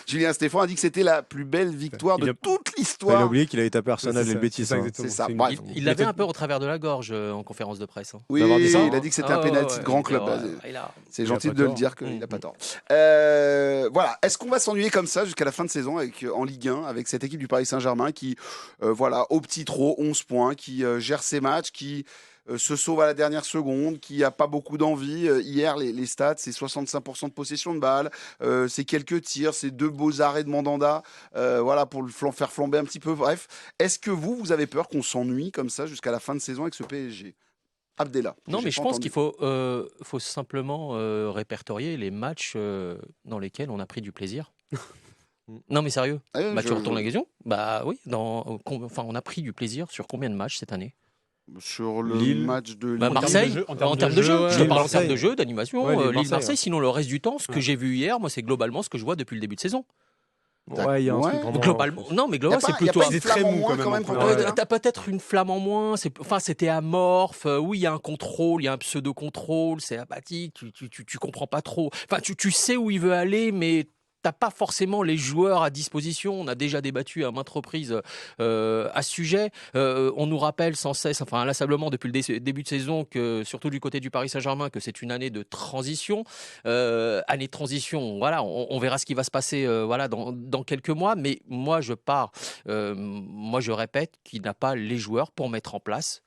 Julien Stéphan a dit que c'était la plus belle victoire de toute l'histoire. Il a oublié qu'il avait tapé Arsenal et le Betis. C'est ça. Il l'avait un peu au travers de la gorge en conférence de presse. Oui, il a dit que c'était un pénalty de grand club. C'est gentil de le dire qu'il n'a pas tort. Voilà. Est-ce qu'on va s'ennuyer comme ça jusqu'à la fin de saison en Ligue 1 avec cette équipe du Paris Saint-Germain qui, au petit trot, 11 points, qui gère ses matchs, qui se sauve à la dernière seconde, qui n'a pas beaucoup d'envie. Hier, les stats, c'est 65% de possession de balle, c'est quelques tirs, c'est 2 beaux arrêts de Mandanda, pour le faire flamber un petit peu. Bref, est-ce que vous avez peur qu'on s'ennuie comme ça jusqu'à la fin de saison avec ce PSG? Abdella. Non, mais je pense qu'il faut simplement répertorier les matchs dans lesquels on a pris du plaisir. Non, mais sérieux. Tu retournes la question. Bah oui. On a pris du plaisir sur combien de matchs cette année? Sur le match de Lille. Marseille, en termes de jeu. Je te parle en termes de jeu, d'animation. Lille-Marseille. Sinon, le reste du temps, ce que j'ai vu hier, moi, c'est globalement ce que je vois depuis le début de saison. Ouais, il y a un truc vraiment... Globalement, non, mais globalement, c'est plutôt très mou quand même. T'as peut-être une flamme en moins. C'était amorphe. Oui, il y a un contrôle, il y a un pseudo-contrôle. C'est apathique. Tu comprends pas trop. Enfin, tu sais où il veut aller, mais t'as pas forcément les joueurs à disposition. On a déjà débattu à maintes reprises à ce sujet. On nous rappelle sans cesse, inlassablement depuis le début de saison, que surtout du côté du Paris Saint-Germain, que c'est une année de transition. Année de transition, voilà, on verra ce qui va se passer dans quelques mois. Mais moi, je répète qu'il n'a pas les joueurs pour mettre en place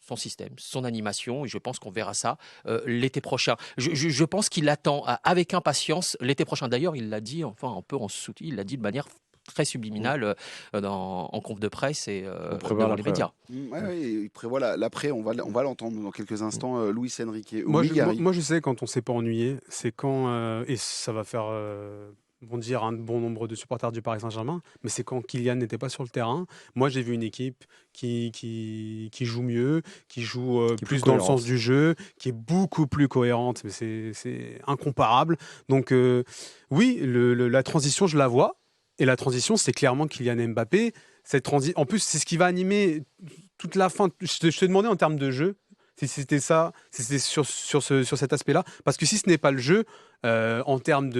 son système, son animation, et je pense qu'on verra ça l'été prochain. Je pense qu'il attend avec impatience l'été prochain. D'ailleurs, il l'a dit, un peu en sous-titre, il l'a dit de manière très subliminale en conf de presse et devant les médias. Il prévoit l'après, on va l'entendre dans quelques instants, Luis Enrique. Moi, je sais quand on ne s'est pas ennuyé, c'est quand, et ça va faire vont dire un bon nombre de supporters du Paris Saint-Germain, mais c'est quand Kylian n'était pas sur le terrain. Moi, j'ai vu une équipe qui joue mieux, qui joue Qui est plus plus dans le cohérente. sens du jeu, qui est beaucoup plus cohérente, mais c'est incomparable. Donc oui, la transition, je la vois. Et la transition, c'est clairement Kylian Mbappé. En plus, c'est ce qui va animer toute la fin. Je te demandais en termes de jeu, si c'était ça, si c'était sur cet aspect-là. Parce que si ce n'est pas le jeu, en termes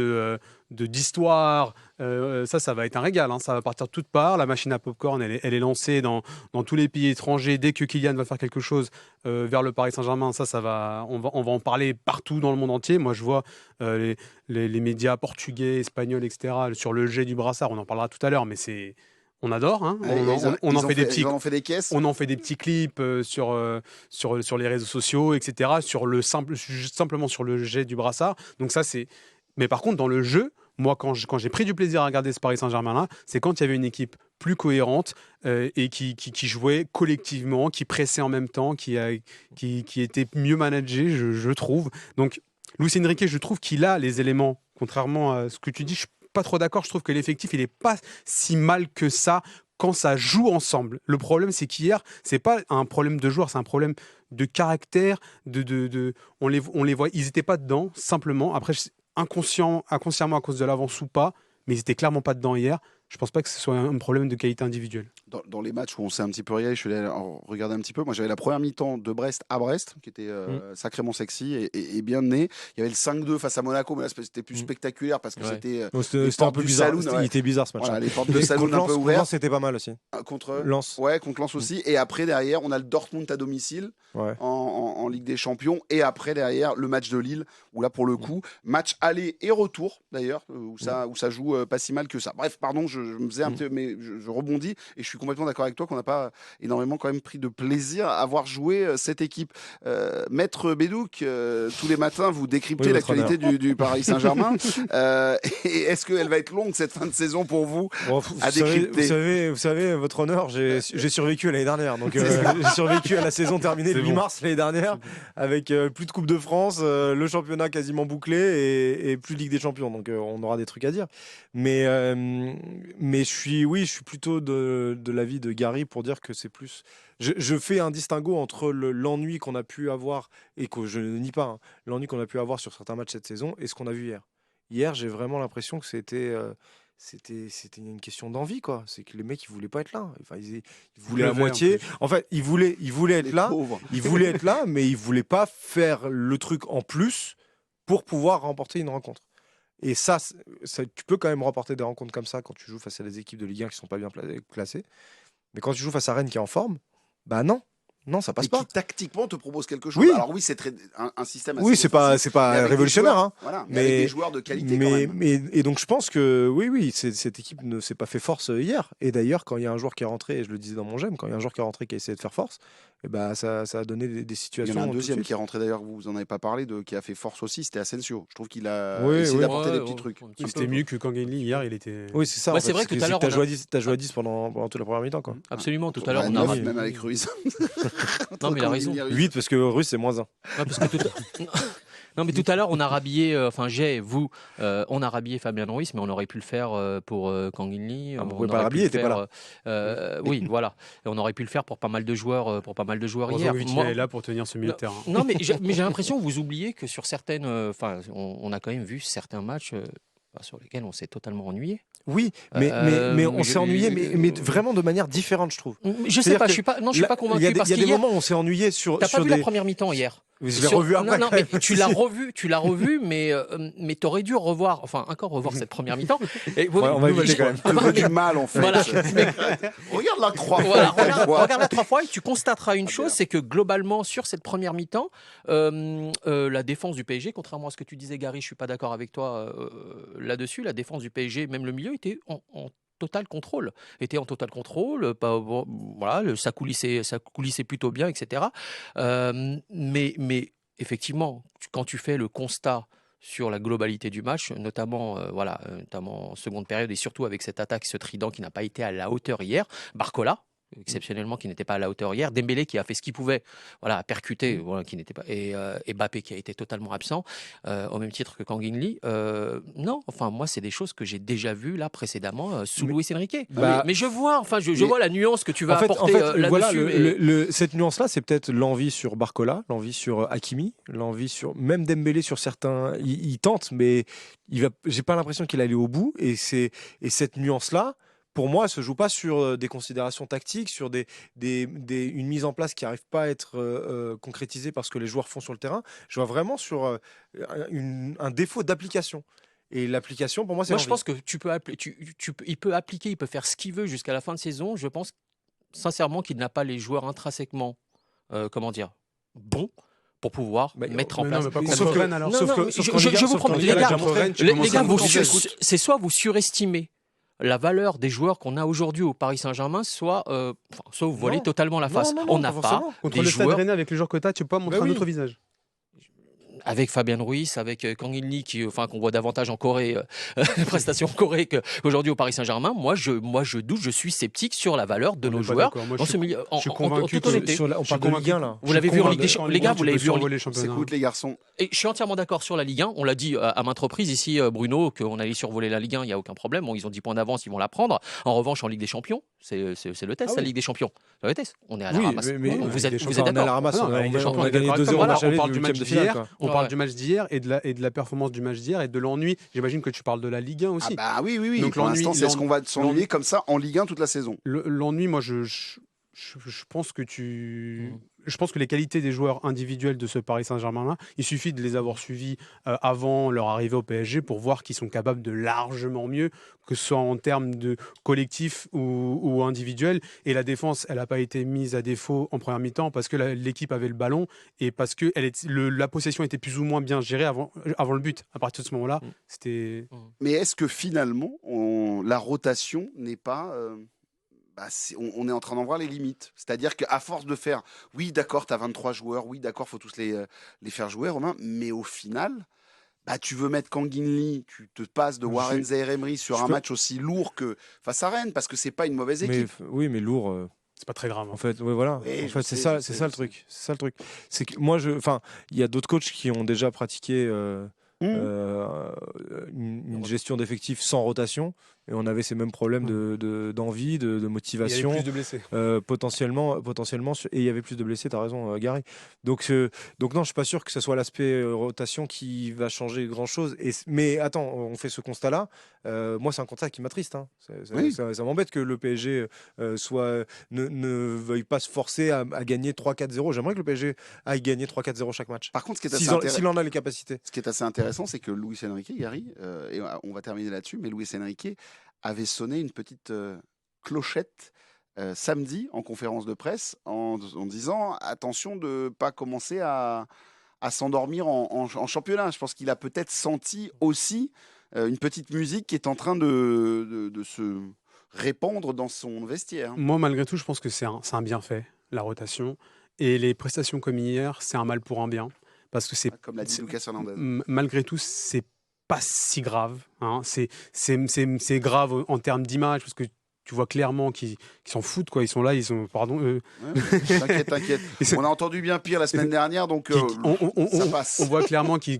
d'histoire, ça va être un régal. Hein. Ça va partir de toutes parts. La machine à popcorn, elle est lancée dans tous les pays étrangers. Dès que Kylian va faire quelque chose vers le Paris Saint-Germain, on va en parler partout dans le monde entier. Moi, je vois les médias portugais, espagnols, etc. sur le jet du brassard. On en parlera tout à l'heure, mais on adore. Hein. On en fait des petits. Ils en ont fait des caisses. On en fait des petits clips sur les réseaux sociaux, etc. Simplement sur le jet du brassard. Donc ça, c'est. Mais par contre, dans le jeu, moi, quand j'ai pris du plaisir à regarder ce Paris Saint-Germain-là, c'est quand il y avait une équipe plus cohérente et qui jouait collectivement, qui pressait en même temps, qui était mieux managée, je trouve. Donc, Luis Enrique, je trouve qu'il a les éléments, contrairement à ce que tu dis. Je suis pas trop d'accord. Je trouve que l'effectif, il est pas si mal que ça quand ça joue ensemble. Le problème, c'est qu'hier, c'est pas un problème de joueurs, c'est un problème de caractère. On les voit, ils étaient pas dedans, simplement. Après, inconsciemment à cause de l'avance ou pas, mais ils étaient clairement pas dedans hier. Je pense pas que ce soit un problème de qualité individuelle. Dans les matchs où on s'est un petit peu régalé, je suis allé regarder un petit peu. Moi, j'avais la première mi-temps de Brest à Brest, qui était sacrément sexy et bien mené. Il y avait le 5-2 face à Monaco, mais là, c'était plus spectaculaire parce que c'était C'était un peu bizarre. Saloon, Il était bizarre ce match. voilà, les portes de Saloon Contre un peu Lens, ouvertes. c'était pas mal aussi. Contre Lens. Ouais, contre Lens aussi. Et après, derrière, on a le Dortmund à domicile Ouais. en Ligue des Champions. Et après, derrière, le match de Lille, où là, pour le coup, match aller et retour, d'ailleurs, où ça joue pas si mal que ça. Bref, pardon, je me faisais un peu, mais je rebondis et je suis complètement d'accord avec toi qu'on n'a pas énormément quand même pris de plaisir à avoir joué cette équipe. Maître Bédouk, tous les matins, vous décryptez l'actualité du Paris Saint-Germain. Et est-ce qu'elle va être longue cette fin de saison pour vous à décrypter? Vous savez, votre honneur, j'ai survécu à l'année dernière. Donc, j'ai survécu à la saison terminée le 8 mars l'année dernière, avec plus de Coupe de France, le championnat quasiment bouclé et plus de Ligue des Champions. Donc, on aura des trucs à dire. Mais je suis plutôt de l'avis de Gary pour dire que c'est plus. Je fais un distinguo entre l'ennui qu'on a pu avoir, et que je ne nie pas, hein, l'ennui qu'on a pu avoir sur certains matchs cette saison et ce qu'on a vu hier. Hier, j'ai vraiment l'impression que c'était une question d'envie, quoi. C'est que les mecs, ils voulaient pas être là. Enfin, ils voulaient à moitié. En fait, ils voulaient être là. Ils voulaient être là, mais ils voulaient pas faire le truc en plus pour pouvoir remporter une rencontre. Et ça, tu peux quand même remporter des rencontres comme ça quand tu joues face à des équipes de Ligue 1 qui sont pas bien classées. Mais quand tu joues face à Rennes qui est en forme, bah non. Non, ça passe pas. Qui tactiquement te propose quelque chose. Oui. Alors oui, c'est un système assez oui, c'est pas révolutionnaire, joueurs, hein. Voilà, mais avec des joueurs de qualité quand même. Et donc je pense que oui, cette équipe ne s'est pas fait force hier. Et d'ailleurs, quand il y a un joueur qui est rentré, et je le disais dans mon j'aime, quand il y a un joueur qui est rentré qui a essayé de faire force, et bah ça a donné des situations. Il y en a un deuxième qui est rentré d'ailleurs, vous en avez pas parlé, qui a fait force aussi, c'était Asensio. Je trouve qu'il a essayé d'apporter des petits trucs. C'était mieux que Kangelli hier, il était. Oui, c'est ça. Ouais, c'est vrai que tout à l'heure. T'as joué à 10 pendant toute la première mi-temps, quoi. Absolument, tout à l'heure, on a 9 même avec Ruiz. Non, mais il a raison. 8 parce que Ruiz c'est -1. Ouais, parce que non, mais tout à l'heure, on a rhabillé, on a rhabillé Fabien Ruiz, mais on aurait pu le faire pour Kangelli. Vous pouvez pas le rhabiller, il était pas là. Oui, voilà. Et on aurait pu le faire pour pas mal de joueurs, hier. Il est là pour tenir ce milieu de terrain. Non, mais j'ai l'impression que vous oubliez que sur certaines, on a quand même vu certains matchs sur lesquels on s'est totalement ennuyé. Oui, mais on s'est ennuyé, mais vraiment de manière différente, je trouve. Je sais pas, je suis pas convaincu. Il y a des moments où on s'est ennuyé sur. T'as pas vu la première mi-temps hier? Je l'ai revu après. Non, mais tu l'as revu, mais t'aurais dû revoir cette première mi-temps. On va éviter quand même. Elle veut du mal en fait. Voilà. Regarde-la 3 fois. Voilà, regarde-la 3 fois et tu constateras une chose, c'est que globalement sur cette première mi-temps, la défense du PSG, contrairement à ce que tu disais Gary, je suis pas d'accord avec toi là-dessus, la défense du PSG, même le milieu était en total contrôle. Voilà, ça coulissait plutôt bien, etc. Mais effectivement, quand tu fais le constat sur la globalité du match, notamment en seconde période et surtout avec cette attaque, ce trident qui n'a pas été à la hauteur hier, Barcola, exceptionnellement qui n'était pas à la hauteur hier. Dembélé qui a fait ce qu'il pouvait, voilà, à percuter, voilà, qui n'était pas et Mbappé qui a été totalement absent, au même titre que Kang In Lee. Non, enfin moi c'est des choses que j'ai déjà vues là précédemment sous Luis Enrique. Mais je vois, enfin je vois la nuance que tu vas apporter là-dessus. Voilà, cette nuance-là, c'est peut-être l'envie sur Barcola, l'envie sur Hakimi, l'envie sur même Dembélé sur certains. Il tente, mais j'ai pas l'impression qu'il allait au bout. Et cette nuance-là, pour moi, elle se joue pas sur des considérations tactiques, sur une mise en place qui n'arrive pas à être concrétisée parce que les joueurs font sur le terrain. Je vois vraiment sur un défaut d'application. Et l'application, pour moi, c'est je pense que il peut appliquer, il peut faire ce qu'il veut jusqu'à la fin de saison. Je pense sincèrement qu'il n'a pas les joueurs intrinsèquement, bons pour pouvoir mettre en place. Sauf Rennes alors. Je vous promets, les gars, c'est soit vous surestimez la valeur des joueurs qu'on a aujourd'hui au Paris Saint-Germain, soit vous voilez totalement la face. On n'a pas contre le Stade Rennais avec les joueurs que tu as, tu peux pas montrer un autre visage. Avec Fabien Ruiz, avec Kang In Lee, qu'on voit davantage en Corée, les prestations en Corée qu'aujourd'hui au Paris Saint-Germain, moi je doute, je suis sceptique sur la valeur de nos joueurs dans ce milieu. Je suis convaincu on parle de Ligue 1 là. Vous l'avez vu en Ligue des Champions, les gars, vous l'avez vu en Ligue. Écoute les garçons. Et je suis entièrement d'accord sur la Ligue 1. On l'a dit à maintes reprises ici, Bruno, qu'on allait survoler la Ligue 1, il n'y a aucun problème. Bon, ils ont 10 points d'avance, ils vont la prendre. En revanche, en Ligue des Champions, c'est le test, la Ligue des Champions. C'est le test. On est à la ramasse. Vous êtes d'accord? On a gagné 2-0 on parle du match d'hier et de la performance du match d'hier et de l'ennui. J'imagine que tu parles de la Ligue 1 aussi. Ah bah oui. Donc pour l'instant, c'est ce qu'on va s'ennuyer comme ça en Ligue 1 toute la saison. L'ennui, moi, je pense que je pense que les qualités des joueurs individuels de ce Paris Saint-Germain-là, il suffit de les avoir suivis avant leur arrivée au PSG pour voir qu'ils sont capables de largement mieux, que ce soit en termes de collectif ou individuel. Et la défense, elle n'a pas été mise à défaut en première mi-temps parce que l'équipe avait le ballon et parce que la possession était plus ou moins bien gérée avant le but. À partir de ce moment-là, c'était... Mais est-ce que finalement, la rotation n'est pas... on est en train d'en voir les limites. C'est-à-dire qu'à force de faire, oui, d'accord, tu as 23 joueurs, oui, d'accord, il faut tous les faire jouer, Romain, mais au final, tu veux mettre Kang In Lee, tu te passes de Warren Zaïre-Emery sur un match aussi lourd que face à Rennes, parce que c'est pas une mauvaise équipe. Mais lourd... C'est pas très grave. En fait, voilà. Oui, en fait, c'est ça le truc. C'est ça le truc. C'est que moi, il y a d'autres coachs qui ont déjà pratiqué une gestion d'effectifs sans rotation. Et on avait ces mêmes problèmes d'envie, de motivation. Il y avait plus de blessés. Potentiellement, et il y avait plus de blessés, tu as raison, Gary. Donc non, je suis pas sûr que ce soit l'aspect rotation qui va changer grand-chose. Mais attends, on fait ce constat-là. Moi, c'est un constat qui m'attriste. Hein. Ça m'embête que le PSG ne veuille pas se forcer à gagner 3-4-0. J'aimerais que le PSG aille gagner 3-4-0 chaque match. Par contre, s'il en a les capacités. Ce qui est assez intéressant, c'est que Luis Enrique, Gary, et on va terminer là-dessus, mais Luis Enrique avait sonné une petite clochette samedi en conférence de presse en disant attention de ne pas commencer à s'endormir en championnat. Je pense qu'il a peut-être senti aussi une petite musique qui est en train de se répandre dans son vestiaire. Moi, malgré tout, je pense que c'est un bienfait, la rotation. Et les prestations comme hier, c'est un mal pour un bien. Parce que c'est, comme l'a dit Lucas Hernandez. Malgré tout, c'est pas si grave. Hein. C'est grave en termes d'image, parce que tu vois clairement qu'ils s'en foutent, quoi. Ils sont là, pardon. T'inquiète. On a entendu bien pire la semaine dernière, donc ça passe. On voit clairement qu'ils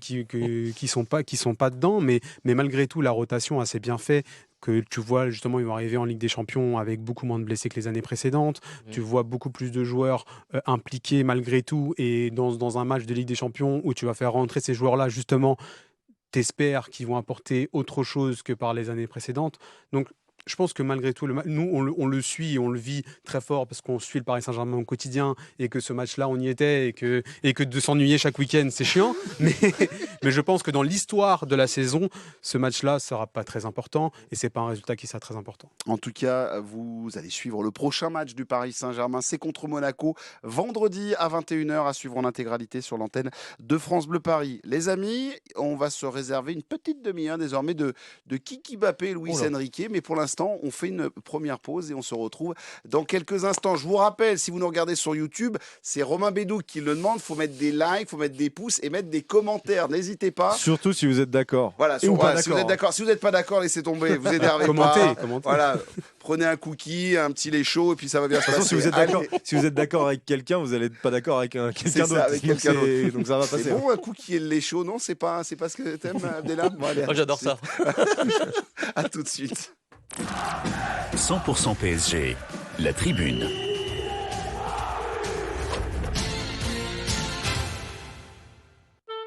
sont pas dedans, mais malgré tout, la rotation a ses bienfaits. Que tu vois, justement, ils vont arriver en Ligue des Champions avec beaucoup moins de blessés que les années précédentes. Tu vois beaucoup plus de joueurs impliqués malgré tout. Et dans un match de Ligue des Champions où tu vas faire rentrer ces joueurs-là, justement, t'espères qu'ils vont apporter autre chose que par les années précédentes. Donc, je pense que malgré tout, nous, on le suit et on le vit très fort parce qu'on suit le Paris Saint-Germain au quotidien et que ce match-là, on y était et que de s'ennuyer chaque week-end, c'est chiant. Mais je pense que dans l'histoire de la saison, ce match-là ne sera pas très important et ce n'est pas un résultat qui sera très important. En tout cas, vous allez suivre le prochain match du Paris Saint-Germain. C'est contre Monaco, vendredi à 21h, à suivre en intégralité sur l'antenne de France Bleu Paris. Les amis, on va se réserver une petite demi-heure désormais de Kiki Mbappé et Luis Enrique. Mais pour l'instant, instants. On fait une première pause et on se retrouve dans quelques instants. Je vous rappelle, si vous nous regardez sur YouTube, c'est Romain Bédou qui le demande. Il faut mettre des likes, il faut mettre des pouces et mettre des commentaires. N'hésitez pas. Surtout si vous êtes d'accord. Voilà, si vous êtes d'accord. Si vous n'êtes pas d'accord, laissez tomber. Vous énervez Commentez. Voilà, prenez un cookie, un petit lait chaud et puis ça va bien se passer. Si vous êtes d'accord avec quelqu'un, vous n'allez pas d'accord avec quelqu'un d'autre. Avec quelqu'un d'autre. Donc ça va passer. C'est bon, un cookie et le lait chaud, non? C'est pas ce que t'aimes, Abdellah? Bon, allez, Moi, j'adore ça. à tout de suite. 100% PSG, la tribune.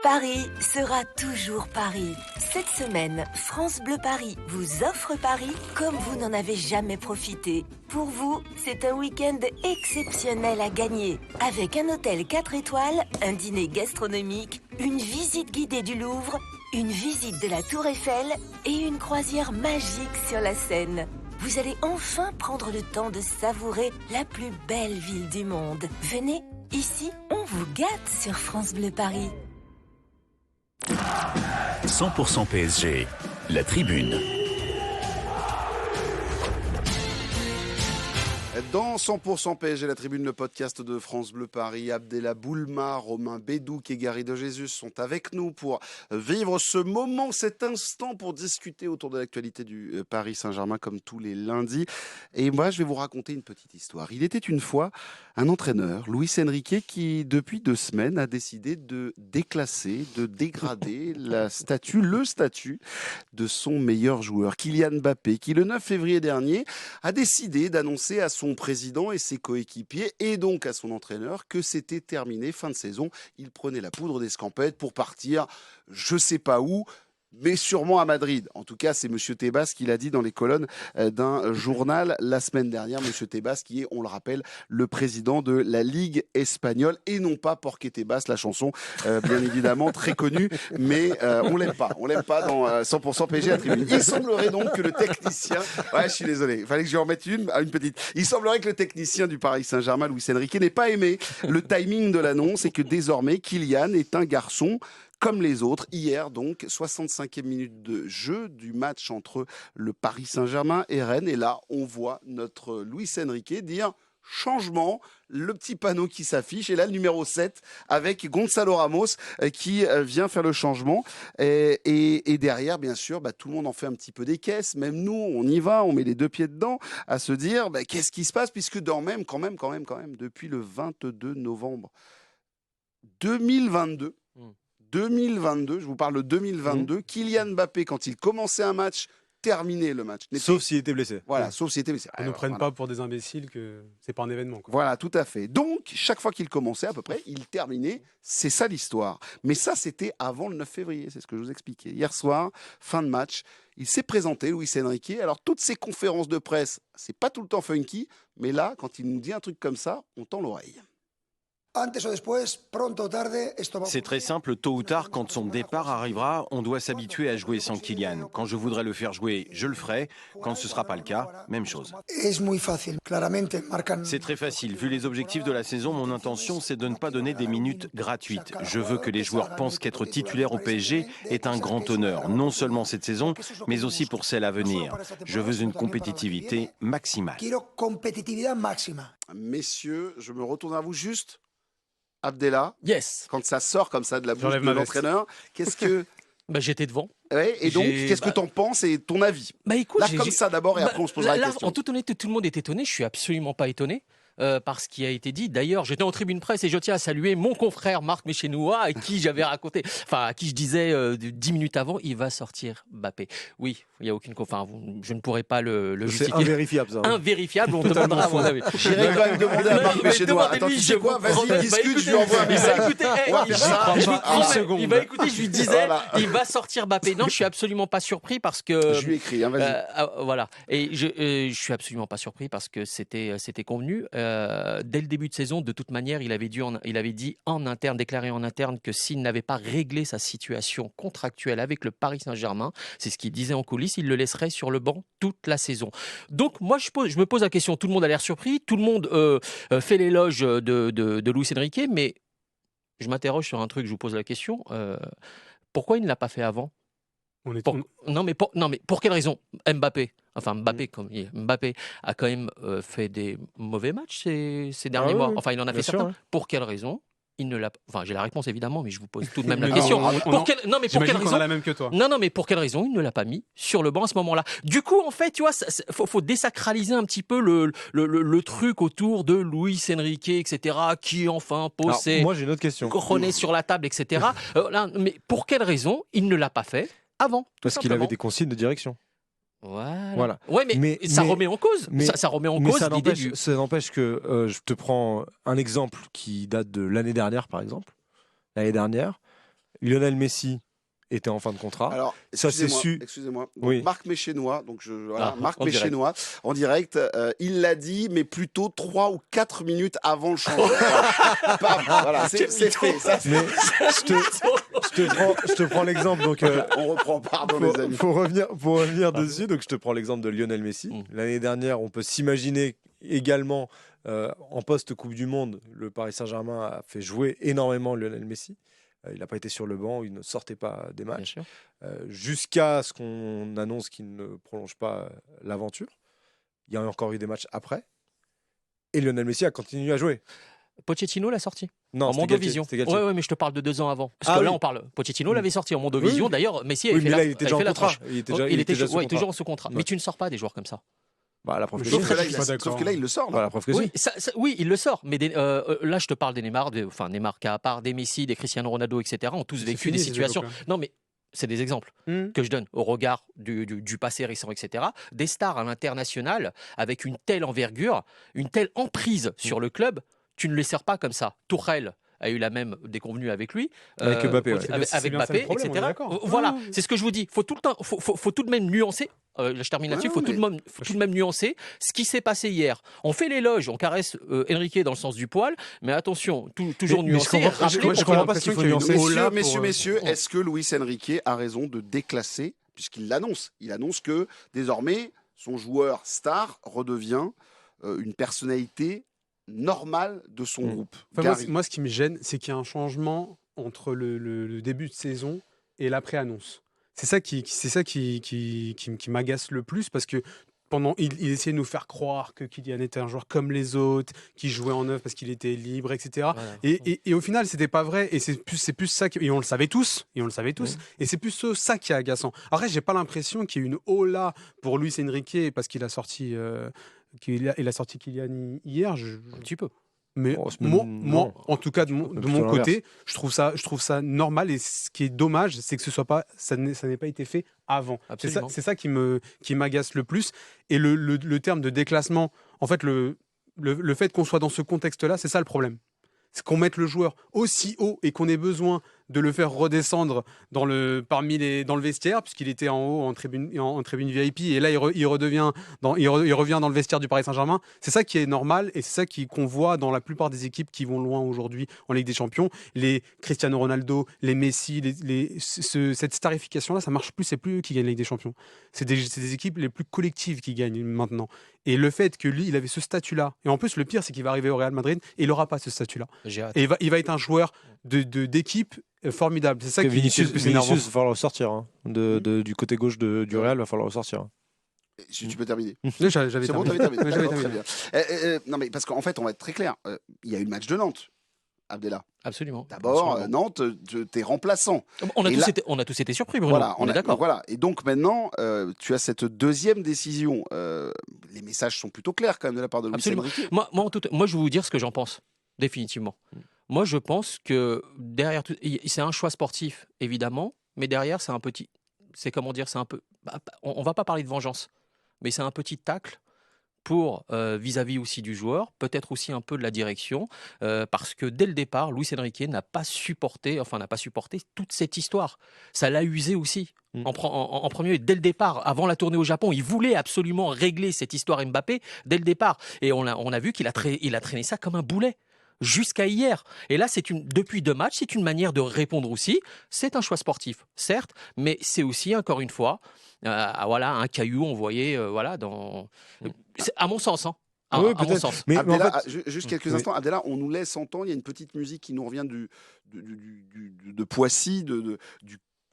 Paris sera toujours Paris. Cette semaine, France Bleu Paris vous offre Paris comme vous n'en avez jamais profité. Pour vous, c'est un week-end exceptionnel à gagner. Avec un hôtel 4 étoiles, un dîner gastronomique, une visite guidée du Louvre, une visite de la Tour Eiffel et une croisière magique sur la Seine. Vous allez enfin prendre le temps de savourer la plus belle ville du monde. Venez, ici, on vous gâte sur France Bleu Paris. 100% PSG, la tribune. Dans 100% PSG, la tribune, le podcast de France Bleu Paris, Abdellah Boulma, Romain Bédouk et Gary de Jésus sont avec nous pour vivre ce moment, cet instant pour discuter autour de l'actualité du Paris Saint-Germain comme tous les lundis. Et moi, je vais vous raconter une petite histoire. Il était une fois un entraîneur, Luis Enrique, qui depuis 2 semaines a décidé de déclasser, de dégrader le statut de son meilleur joueur, Kylian Mbappé, qui le 9 février dernier a décidé d'annoncer à son président et ses coéquipiers et donc à son entraîneur que c'était terminé, fin de saison. Il prenait la poudre d'escampette pour partir, je sais pas où, mais sûrement à Madrid. En tout cas, c'est M. Tebas qui l'a dit dans les colonnes d'un journal la semaine dernière. M. Tebas qui est, on le rappelle, le président de la Ligue espagnole et non pas Porque Tebas, la chanson, bien évidemment, très connue, mais on l'aime pas. On l'aime pas dans 100% PSG à tribune. Il semblerait donc que le technicien... Ouais, je suis désolé, il fallait que je en mette une petite. Il semblerait que le technicien du Paris Saint-Germain, Luis Enrique, n'ait pas aimé le timing de l'annonce et que désormais, Kylian est un garçon comme les autres. Hier, donc, 65e minute de jeu du match entre le Paris Saint-Germain et Rennes. Et là, on voit notre Luis Enrique dire changement, le petit panneau qui s'affiche. Et là, le numéro 7 avec Gonzalo Ramos qui vient faire le changement. Et derrière, bien sûr, tout le monde en fait un petit peu des caisses. Même nous, on y va, on met les 2 pieds dedans à se dire qu'est-ce qui se passe, puisque quand même, depuis le 22 novembre 2022, je vous parle de 2022, Kylian Mbappé, quand il commençait un match, terminait le match. Sauf s'il était blessé. Voilà, sauf s'il était blessé. On ne prenne pas pour des imbéciles que c'est pas un événement. Quoi. Voilà, tout à fait. Donc, chaque fois qu'il commençait, à peu près, il terminait. C'est ça l'histoire. Mais ça, c'était avant le 9 février, c'est ce que je vous expliquais. Hier soir, fin de match, il s'est présenté, Luis Enrique. Alors, toutes ces conférences de presse, c'est pas tout le temps funky, mais là, quand il nous dit un truc comme ça, on tend l'oreille. C'est très simple, tôt ou tard, quand son départ arrivera, on doit s'habituer à jouer sans Kylian. Quand je voudrais le faire jouer, je le ferai. Quand ce ne sera pas le cas, même chose. C'est très facile. Vu les objectifs de la saison, mon intention, c'est de ne pas donner des minutes gratuites. Je veux que les joueurs pensent qu'être titulaire au PSG est un grand honneur, non seulement cette saison, mais aussi pour celle à venir. Je veux une compétitivité maximale. Messieurs, je me retourne à vous juste. Abdellah, Yes. quand ça sort comme ça de la bouche de l'entraîneur, qu'est-ce que... J'étais devant. Ouais, et donc, qu'est-ce que t'en penses et ton avis? Écoute, là, comme ça d'abord, et après on se posera la question. En toute honnêteté, tout le monde est étonné. Je suis absolument pas étonné. Par ce qui a été dit. D'ailleurs, j'étais en tribune presse et je tiens à saluer mon confrère Marc Méchénois, à qui j'avais raconté, à qui je disais 10 minutes avant, il va sortir Mbappé. Oui, il n'y a aucune... je ne pourrais pas le justifier. C'est invérifiable, ça. Invérifiable, on demandera à mon avis. J'irai quand même demander à Marc Méchénois. Attends, tu sais quoi? Vas-y, discute, je lui envoie un message. Il va écouter, je lui disais, il va sortir Mbappé. Non, je suis absolument pas surpris parce que... Je lui écris, vas-y. Voilà. Et je suis absolument pas surpris parce que c'était convenu. Dès le début de saison, de toute manière, il avait dit en interne, déclaré en interne que s'il n'avait pas réglé sa situation contractuelle avec le Paris Saint-Germain, c'est ce qu'il disait en coulisses, il le laisserait sur le banc toute la saison. Donc moi, je me pose la question, tout le monde a l'air surpris, tout le monde fait l'éloge de Luis Enrique, mais je m'interroge sur un truc, je vous pose la question, pourquoi il ne l'a pas fait avant? Non, mais pour quelle raison? Mbappé. Enfin, Mbappé a quand même fait des mauvais matchs ces derniers mois. Enfin, il en a fait certains. Pour quelle raison il ne l'a pas. Enfin, j'ai la réponse évidemment, mais je vous pose tout de même la question. Pour quelle raison la même que toi. Non, mais pour quelle raison il ne l'a pas mis sur le banc à ce moment-là? Du coup, en fait, tu vois, faut désacraliser un petit peu le truc autour de Luis Enrique, etc., qui enfin pose ses moi, j'ai une autre question. coronets sur la table, etc. Mais pour quelle raison il ne l'a pas fait avant? Parce qu'il avait des consignes de direction. Voilà. Ouais, mais ça remet en cause. Ça remet en cause l'idée du. Ça n'empêche que je te prends un exemple qui date de l'année dernière, par exemple. L'année dernière, Lionel Messi était en fin de contrat. Alors, excusez-moi. Donc, Oui. Marc Méchénois, Marc Méchénois, en direct, il l'a dit, mais plutôt 3 ou 4 minutes avant le changement. Voilà, c'est fait. Ça, Mais je te prends l'exemple. Donc, on reprend, pardon les amis. Pour revenir dessus, donc je te prends l'exemple de Lionel Messi. L'année dernière, on peut s'imaginer également en post-Coupe du Monde, le Paris Saint-Germain a fait jouer énormément Lionel Messi. Il n'a pas été sur le banc, il ne sortait pas des matchs. Jusqu'à ce qu'on annonce qu'il ne prolonge pas l'aventure. Il y a encore eu des matchs après. Et Lionel Messi a continué à jouer. Pochettino l'a sorti. Non, en Mondovision. Ouais, mais je te parle de 2 ans avant. Parce que là, on parle. Pochettino l'avait sorti en Mondovision. D'ailleurs, Messi avait fait là, il était déjà en contrat. Il était toujours sous contrat. Mais tu ne sors pas des joueurs comme ça. La preuve que Sauf que là, il le sort. La preuve que oui, il le sort. Mais là, je te parle des Neymar, Neymar, qu'à part des Messi, des Cristiano Ronaldo, etc., ont tous vécu des situations. Non, mais c'est des exemples que je donne au regard du passé récent, etc. Des stars à l'international avec une telle envergure, une telle emprise sur le club, tu ne les sers pas comme ça. Tourelle a eu la même déconvenue avec lui, avec Mbappé, avec Mbappé, etc. Voilà, c'est ce que je vous dis. Faut tout de même nuancer. Je termine là-dessus. Faut tout de même nuancer ce qui s'est passé hier. On fait l'éloge, on caresse Enrique dans le sens du poil, mais attention, toujours nuancer. Je comprends pas ce qu'il faut nuancer. Messieurs, est-ce que Luis Enrique a raison de déclasser, puisqu'il l'annonce? Il annonce que désormais son joueur star redevient une personnalité normale de son groupe. Moi, ce qui me gêne, c'est qu'il y a un changement entre le début de saison et l'après-annonce. C'est ça qui m'agace le plus, parce que il essayait de nous faire croire que Kylian était un joueur comme les autres, qui jouait en neuf parce qu'il était libre, etc. Voilà. Et au final, c'était pas vrai. Et c'est plus ça et on le savait tous. Et c'est plus ça qui est agaçant. Après, j'ai pas l'impression qu'il y ait une hola pour Luis Enrique parce qu'il a sorti. Il a sorti Kylian hier. Un petit peu. Mais moi, en tout cas de mon côté, je trouve ça normal, et ce qui est dommage, c'est que ça n'ait pas été fait avant. C'est ça qui m'agace le plus. Et le terme de déclassement, en fait, le fait qu'on soit dans ce contexte-là, c'est ça le problème. C'est qu'on mette le joueur aussi haut et qu'on ait besoin de le faire redescendre dans le vestiaire, puisqu'il était en haut en tribune VIP, et là il revient dans le vestiaire du Paris Saint-Germain. C'est ça qui est normal, et c'est ça qu'on voit dans la plupart des équipes qui vont loin aujourd'hui en Ligue des Champions. Les Cristiano Ronaldo, les Messi, cette starification-là, ça marche plus. C'est plus eux qui gagnent la Ligue des Champions. C'est des équipes les plus collectives qui gagnent maintenant. Et le fait que lui, il avait ce statut-là, et en plus le pire, c'est qu'il va arriver au Real Madrid et il n'aura pas ce statut-là. Et il va être un joueur d'équipe formidable. C'est ça qui Vinicius, il va falloir le sortir. Du côté gauche du Real, il va falloir le sortir. Si tu peux terminer. J'avais bon, terminé. Très bien. Non, mais parce qu'en fait, on va être très clair. Il y a eu le match de Nantes, Abdellah. Absolument. D'abord, Nantes, t'es remplaçant. On a tous été surpris, Bruno. Voilà, on est d'accord. Voilà. Et donc maintenant, tu as cette deuxième décision. Les messages sont plutôt clairs quand même de la part de Luis Enrique. Moi, je vais vous dire ce que j'en pense, définitivement. Moi, je pense que derrière tout, c'est un choix sportif, évidemment, mais derrière, c'est un petit. C'est comment dire, c'est un peu. On va pas parler de vengeance, mais c'est un petit tacle pour vis-à-vis aussi du joueur, peut-être aussi un peu de la direction, parce que dès le départ, Luis Enrique n'a pas supporté toute cette histoire. Ça l'a usé aussi. En premier, dès le départ, avant la tournée au Japon, il voulait absolument régler cette histoire Mbappé dès le départ. Et on a vu qu'il a traîné ça comme un boulet. Jusqu'à hier. Et là, depuis 2 matchs, c'est une manière de répondre aussi. C'est un choix sportif, certes, mais c'est aussi, encore une fois, un caillou envoyé, à mon sens. À mon sens. Mais Abdellah, juste quelques instants. Abdellah, on nous laisse entendre, il y a une petite musique qui nous revient de Poissy, du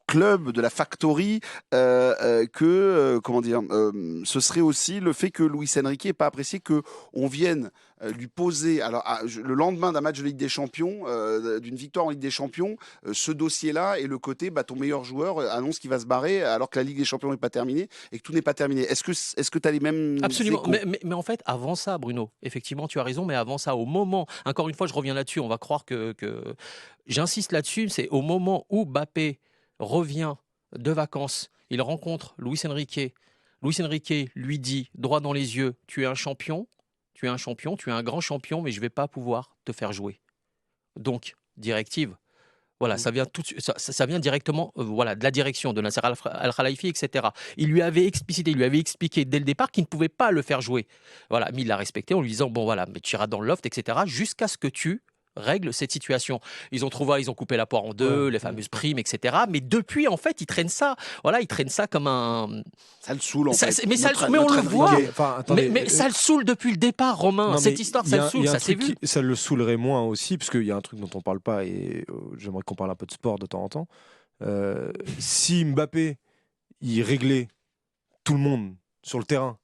club, de la factory, ce serait aussi le fait que Luis Enrique n'ait pas apprécié qu'on vienne lui poser, alors le lendemain d'un match de Ligue des Champions, d'une victoire en Ligue des Champions, ce dossier-là et le côté ton meilleur joueur annonce qu'il va se barrer alors que la Ligue des Champions n'est pas terminée et que tout n'est pas terminé. Est-ce que tu as les mêmes Absolument, échos? mais en fait, avant ça, Bruno, effectivement, tu as raison, mais avant ça, au moment, encore une fois, je reviens là-dessus, on va croire que j'insiste là-dessus, c'est au moment où Mbappé revient de vacances, il rencontre Luis Enrique. Luis Enrique lui dit, droit dans les yeux, tu es un champion, tu es un grand champion, mais je ne vais pas pouvoir te faire jouer. Donc, directive. Voilà, ça vient ça vient directement de la direction de Nasser Al-Khelaifi, etc. Il lui avait expliqué dès le départ qu'il ne pouvait pas le faire jouer. Voilà, mais il l'a respecté en lui disant bon voilà, mais tu iras dans le loft, etc. jusqu'à ce que tu règles cette situation. Ils ont coupé la poire en deux, les fameuses primes, etc. Mais depuis, en fait, ils traînent ça. Voilà, ils traînent ça comme un. Ça le saoule en fait. Mais on le voit. Mais ça le saoule depuis le départ, Romain. Cette histoire, ça le saoule, ça s'est vu. Ça le saoulerait moins aussi, parce qu'il y a un truc dont on parle pas et j'aimerais qu'on parle un peu de sport de temps en temps. Si Mbappé, il réglait tout le monde sur le terrain,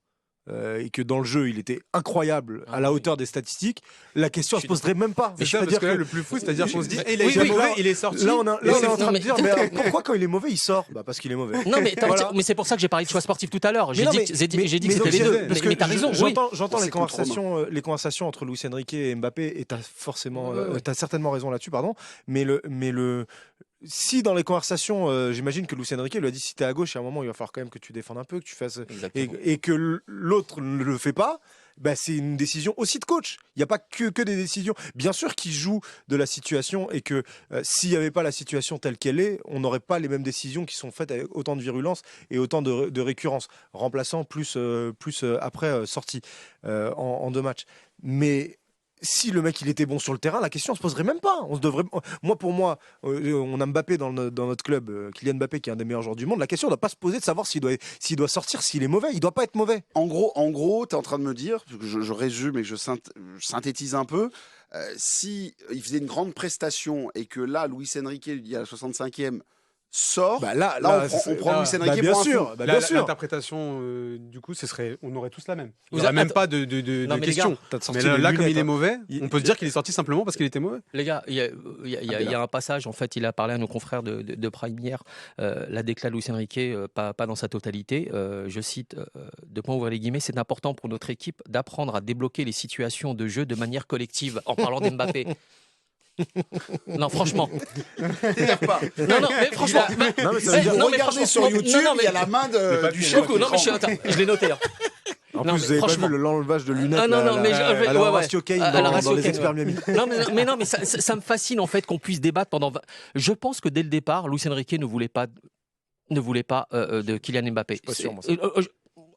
et que dans le jeu il était incroyable à la hauteur des statistiques, la question se poserait même pas. Mais c'est-à-dire que là, le plus fou, c'est-à-dire qu'on se dit il est mauvais, il est sorti. Là on est en train de dire mais alors, pourquoi quand il est mauvais il sort? Parce qu'il est mauvais. Non mais c'est pour ça que j'ai parlé de choix sportif tout à l'heure. J'ai dit que c'était les deux. Mais t'as raison. J'entends les conversations entre Luis Enrique et Mbappé et t'as certainement raison là-dessus, pardon. Mais si dans les conversations, j'imagine que Luis Enrique lui a dit si t'es à gauche, à un moment il va falloir quand même que tu défendes un peu, que tu fasses et que l'autre ne le fait pas, c'est une décision aussi de coach. Il n'y a pas que des décisions. Bien sûr qu'il joue de la situation et que s'il n'y avait pas la situation telle qu'elle est, on n'aurait pas les mêmes décisions qui sont faites avec autant de virulence et autant de récurrence, remplaçant plus après sortie en 2 matchs. Mais si le mec il était bon sur le terrain, la question ne se poserait même pas. Pour moi, on a Mbappé dans notre club, Kylian Mbappé qui est un des meilleurs joueurs du monde. La question ne doit pas se poser de savoir s'il doit sortir, s'il est mauvais. Il ne doit pas être mauvais. En gros, tu es en train de me dire, je résume et je synthétise un peu, si il faisait une grande prestation et que là, Luis Enrique lui dit à la 65e, sort, on prend Luis Enrique bien pour sûr, un fou. bien sûr. L'interprétation, du coup, on aurait tous la même. Il n'y aurait même pas de question. Mais les là, comme lunettes, il est mauvais, on peut se dire qu'il est sorti simplement parce qu'il était mauvais. Les gars, il y a un passage, en fait, il a parlé à nos confrères de Prime hier, la déclat Luis Enrique, pas dans sa totalité, je cite, de point ouvrir les guillemets, c'est important pour notre équipe d'apprendre à débloquer les situations de jeu de manière collective, en parlant d'Mbappé. Non, franchement. T'énerve pas. Non, mais franchement. Regardez sur YouTube, il y a la main du chef. Non, mais je l'ai noté. En plus, vous avez pas vu l'enlevage de lunettes à dans les experts Miami. Non, mais ça me fascine en fait qu'on puisse débattre pendant. Je pense que dès le départ, Luis Enrique ne voulait pas de Kylian Mbappé. Je suis pas sûr, moi,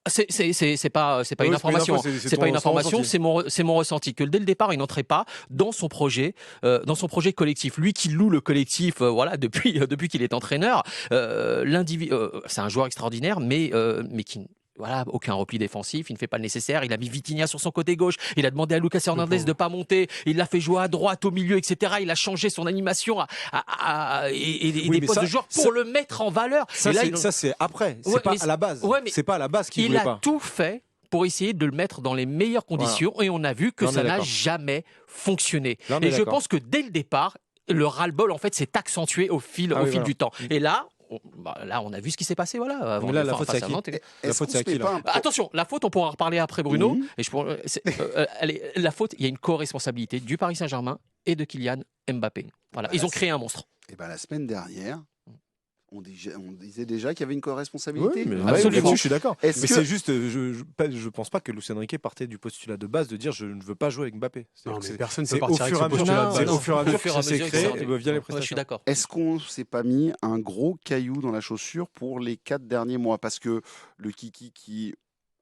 c'est pas une information. C'est pas une information. C'est mon ressenti que dès le départ, il n'entrait pas dans son projet collectif. Lui qui loue le collectif, depuis qu'il est entraîneur. C'est un joueur extraordinaire, mais qui aucun repli défensif, il ne fait pas le nécessaire. Il a mis Vitinha sur son côté gauche. Il a demandé à Lucas Hernandez de ne pas monter. Il l'a fait jouer à droite, au milieu, etc. Il a changé son animation et des postes de joueurs pour le mettre en valeur. Ça, c'est après. C'est pas à la base. C'est pas à la base qu'il voulait pas. Il a tout fait pour essayer de le mettre dans les meilleures conditions et on a vu que ça n'a jamais fonctionné. Et je pense que dès le départ, le ras-le-bol en fait s'est accentué au fil du temps. Et là, on a vu ce qui s'est passé. La faute, c'est à qui là ? Attention, la faute, on pourra en reparler après, Bruno. Et la faute, il y a une co-responsabilité du Paris Saint-Germain et de Kylian Mbappé. Voilà, ils ont créé un monstre. Et la semaine dernière, on disait déjà qu'il y avait une co-responsabilité. Oui, absolument, je suis d'accord. Mais c'est juste, je pense pas que Luis Enrique partait du postulat de base de dire je ne veux pas jouer avec Mbappé. Personne ne peut partir avec ce postulat. C'est au fur et à mesure que ça s'est créé via les prestations. Je suis d'accord. Est-ce qu'on s'est pas mis un gros caillou dans la chaussure pour les 4 derniers mois? Parce que le Kiki qui...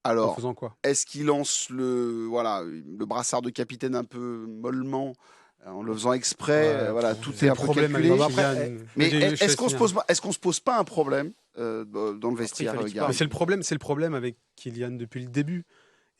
Alors, en faisant quoi? Est-ce qu'il lance le brassard de capitaine un peu mollement en le faisant exprès, tout est un peu calculé. Mais est-ce qu'on se pose pas un problème dans le vestiaire, gars? C'est le problème avec Kylian depuis le début,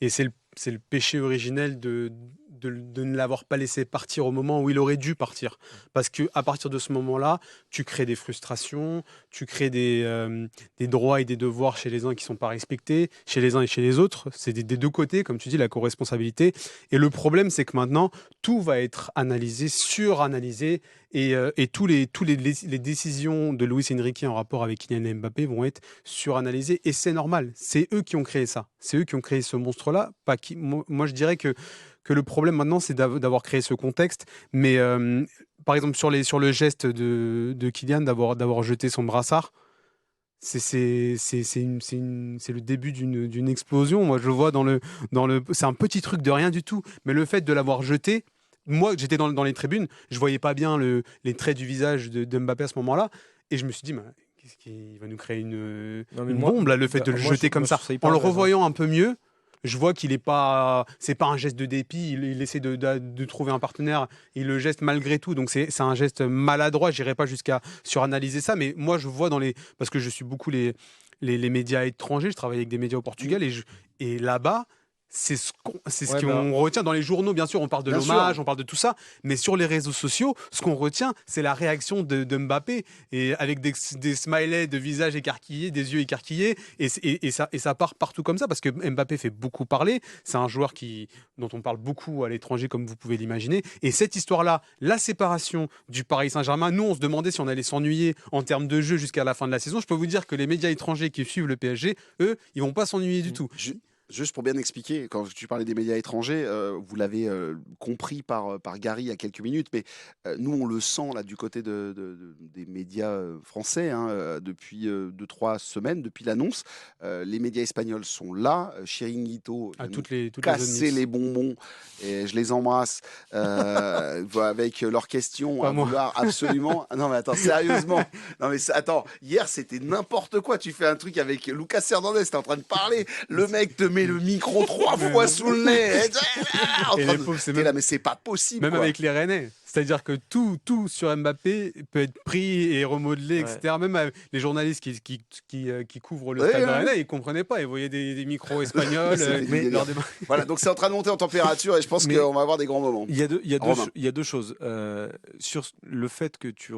et c'est le péché originel de de ne l'avoir pas laissé partir au moment où il aurait dû partir. Parce qu'à partir de ce moment-là, tu crées des frustrations, tu crées des droits et des devoirs chez les uns qui ne sont pas respectés, chez les uns et chez les autres. C'est des deux côtés, comme tu dis, la co-responsabilité. Et le problème, c'est que maintenant, tout va être analysé, suranalysé, et tous les décisions de Luis Enrique en rapport avec Kylian Mbappé vont être suranalysées. Et c'est normal. C'est eux qui ont créé ça. C'est eux qui ont créé ce monstre-là. Moi, je dirais que le problème maintenant, c'est d'avoir créé ce contexte. Mais par exemple, sur le geste de Kylian, d'avoir jeté son brassard, c'est le début d'une explosion. Moi, je le vois c'est un petit truc de rien du tout. Mais le fait de l'avoir jeté, moi, j'étais dans les tribunes, je voyais pas bien les traits du visage de Mbappé à ce moment-là. Et je me suis dit, qu'est-ce qu'il va nous créer une bombe, là, le fait de le jeter comme ça. En le revoyant un peu mieux, je vois qu'il c'est pas un geste de dépit, il essaie de trouver un partenaire, il le geste malgré tout, donc c'est un geste maladroit, j'irai pas jusqu'à suranalyser ça, mais moi je vois parce que je suis beaucoup les médias étrangers, je travaille avec des médias au Portugal, et là-bas, c'est ce qu'on retient dans les journaux, bien sûr, on parle de l'hommage, on parle de tout ça, mais sur les réseaux sociaux, ce qu'on retient, c'est la réaction de Mbappé, et avec des smileys de visage écarquillés, des yeux écarquillés, et ça part partout comme ça, parce que Mbappé fait beaucoup parler, c'est un joueur dont on parle beaucoup à l'étranger, comme vous pouvez l'imaginer, et cette histoire-là, la séparation du Paris Saint-Germain, nous on se demandait si on allait s'ennuyer en termes de jeu jusqu'à la fin de la saison. Je peux vous dire que les médias étrangers qui suivent le PSG, eux, ils vont pas s'ennuyer du tout. Juste pour bien expliquer, quand tu parlais des médias étrangers, vous l'avez compris par Gary il y a quelques minutes, mais nous on le sent là du côté des médias français depuis 2-3 semaines, depuis l'annonce. Les médias espagnols sont là, Chiringuito casser les bonbons, et je les embrasse avec leurs questions à vouloir absolument. Non mais attends, sérieusement, attends, hier c'était n'importe quoi. Tu fais un truc avec Lucas Hernandez, t'es en train de parler, le mec te met le micro 3 fois sous le nez. Là, mais c'est pas possible. Même quoi. avec les Rennais. C'est-à-dire que tout sur Mbappé peut être pris et remodelé, etc. Même les journalistes qui couvrent le stade de Rennes, ils ne comprenaient pas. Ils voyaient des micros espagnols. Voilà, donc c'est en train de monter en température et je pense qu'on va avoir des grands moments. Il y a deux choses. Sur le fait que tu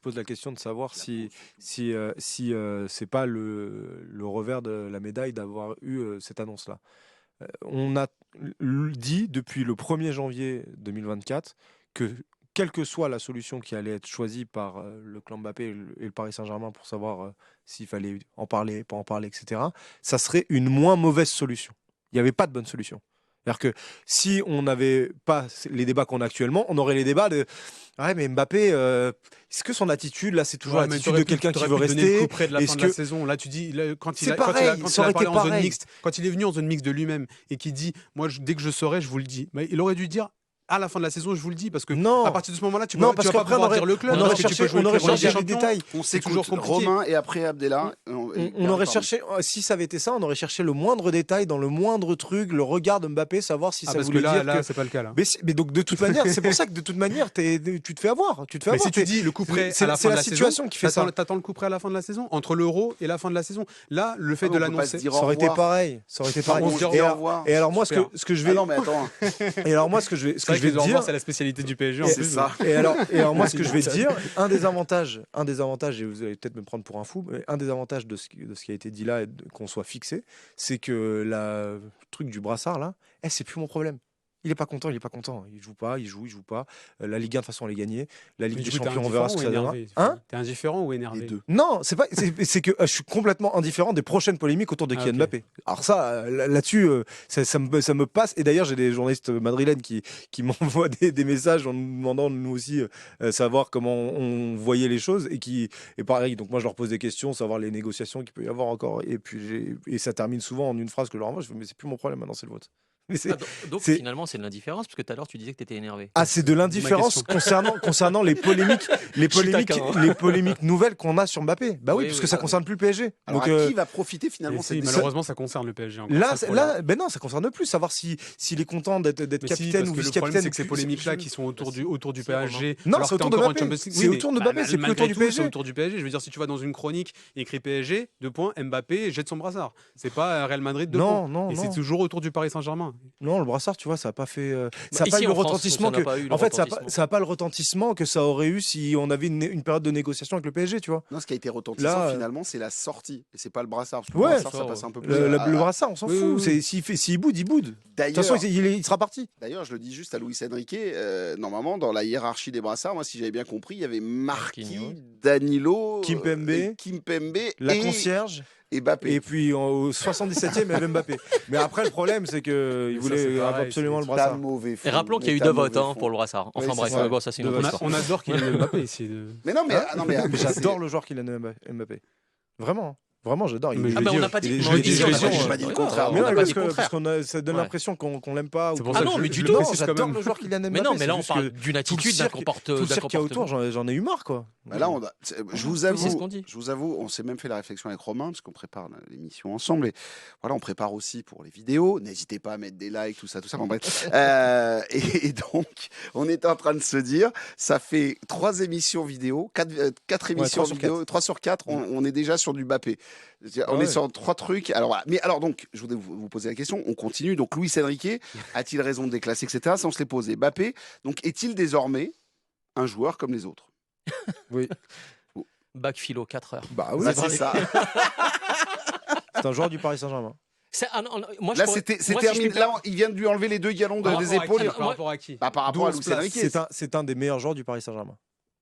poses la question de savoir si c'est pas le revers de la médaille d'avoir eu cette annonce-là. On a dit depuis le 1er janvier 2024 que quelle que soit la solution qui allait être choisie par le clan Mbappé et le Paris Saint-Germain pour savoir s'il fallait en parler, pas en parler, etc., ça serait une moins mauvaise solution. Il n'y avait pas de bonne solution. C'est-à-dire que si on n'avait pas les débats qu'on a actuellement, on aurait les débats de mais Mbappé, est-ce que son attitude là, c'est toujours l'attitude de quelqu'un qui veut rester? Le près de la fin de la saison. Là, tu dis quand il est venu en zone mixte de lui-même et qui dit, moi, dès que je saurai, je vous le dis. Mais il aurait dû dire. À la fin de la saison, je vous le dis, parce que à partir de ce moment-là, tu vas pas pouvoir dire le club. On aurait cherché les détails. C'est toujours compliqué. Romain et après Abdellah. On aurait cherché, si ça avait été ça, on aurait cherché le moindre détail dans le moindre truc, le regard de Mbappé, savoir si ça voulait dire que c'est pas le cas là. Mais donc de toute manière, c'est pour ça que de toute manière, tu te fais avoir. Mais si tu dis le coup près à la fin de la situation qui fait ça. T'attends le coup près à la fin de la saison, entre l'Euro et la fin de la saison. Là, le fait de l'annoncer, ça aurait été pareil. Et alors moi, ce que je vais. Non mais attends. Et alors moi, ce que je vais dire, c'est la spécialité du PSG en plus. C'est ça. Et alors moi, ce que je vais te dire, un des avantages, et vous allez peut-être me prendre pour un fou, mais un des avantages de ce qui a été dit là, et qu'on soit fixé, c'est que le truc du brassard là, c'est plus mon problème. Il est pas content. Il joue pas. La Ligue 1 de toute façon elle est gagnée. La Ligue des Champions, on verra ce que ça donnera. T'es indifférent ou énervé? Les deux. Non, c'est que je suis complètement indifférent des prochaines polémiques autour de Kylian Mbappé. Alors ça, là-dessus, ça me passe. Et d'ailleurs, j'ai des journalistes madrilènes qui m'envoient des messages en nous demandant nous aussi savoir comment on voyait les choses et pareil. Donc moi, je leur pose des questions, savoir les négociations qu'il peut y avoir encore. Et puis ça termine souvent en une phrase que je leur envoie. Je fais, mais c'est plus mon problème maintenant, c'est le vôtre. Donc finalement c'est de l'indifférence, parce que tout à l'heure tu disais que tu étais énervé. C'est de l'indifférence concernant les polémiques nouvelles qu'on a sur Mbappé. Oui, parce que ça concerne plus le PSG. Alors donc qui va profiter finalement malheureusement ça concerne le PSG encore. Là non, ça concerne plus savoir s'il est content d'être capitaine ou vice-capitaine. Le problème c'est que ces polémiques là qui sont autour du PSG. Non, c'est autour de Mbappé. C'est autour de Mbappé, c'est plus autour du PSG. C'est autour du PSG. Je veux dire, si tu vas dans une chronique écrit PSG, Mbappé jette son brassard. C'est pas Real Madrid. Non. Et c'est toujours autour du Paris Saint-Germain. Non, le brassard, tu vois, ça n'a pas fait. Ça n'a ici, pas eu le en France, retentissement ça n'a que. pas eu le En fait, ça retentissement. n'a pas le retentissement que ça aurait eu si on avait une période de négociation avec le PSG, tu vois. Non, ce qui a été retentissant Là, finalement, c'est la sortie. Et c'est pas le brassard. Parce que Ouais. le brassard, ça passe un peu plus. Le brassard, on s'en Oui, fout. oui, oui. S'il boude, il boude. De toute D'ailleurs, façon, il sera parti. D'ailleurs, je le dis juste à Luis Enrique, normalement, dans la hiérarchie des brassards, moi, si j'avais bien compris, il y avait Marquinhos, Marquinhos. Danilo, Kimpembe, Kimpembe La et concierge. Mbappé. Et puis au 77e, il y avait Mbappé. Mais après, le problème, c'est qu'il Mais ça, voulait c'est pareil, absolument le T'as brassard. mauvais fond. Et rappelons qu'il y a eu Mais 2 t'as votes mauvais fond. pour le brassard. Enfin Oui, bref, c'est ça. bon, ça c'est une autre On a- histoire. On adore qu'il ait Mbappé ici. Mais non, mais, non, mais Mais c'est- j'adore le joueur qu'il a Mbappé. Vraiment. Vraiment, j'adore. Mais je Ah l'ai mais on dit, n'a pas dit. il est- on il est- dit- il est- on il n'a est- pas dit- j'ai pas dit le voilà, contraire. on Mais n'a non, pas parce dit le que contraire. ça donne Ouais. l'impression qu'on l'aime pas. C'est ou pour qu'on- ça que non, mais je- du je tout, le Non, précise quand j'adore même. le joueur Kylian Mbappé. Mais non, mais c'est là on juste parle que d'une attitude, d'un tout le cirque qu'il y a autour, comportement. j'en ai eu marre, quoi. Bah là, je vous Oui, c'est avoue, ce qu'on dit. on s'est même fait la réflexion avec Romain parce qu'on prépare l'émission ensemble et voilà, on prépare aussi pour les vidéos. N'hésitez pas à mettre des likes, tout ça. Bon, bref. Et donc, on est en train de se dire, ça fait 3 émissions vidéo, 4 émissions 3 sur vidéo, 3 sur 4, on est déjà sur du Mbappé. On Ouais. est sur 3 trucs. Alors voilà. Mais alors donc, je voudrais vous poser la question. On continue. Donc, Luis Enrique a-t-il raison de déclasser, etc. Ça, on se les posait. Mbappé, donc, est-il désormais un joueur comme les autres? Oui. Bac philo 4 heures. Bah oui, Bah, c'est ça. c'est un joueur du Paris Saint-Germain. Moi, je Là, pourrais- c'est moi, si je terminé. peux- Là, il vient de lui enlever les 2 galons Par des rapport à épaules. qui, Ah, Par rapport à qui Bah, par rapport à D'où on Luis se place. Enrique. C'est un des meilleurs joueurs du Paris Saint-Germain.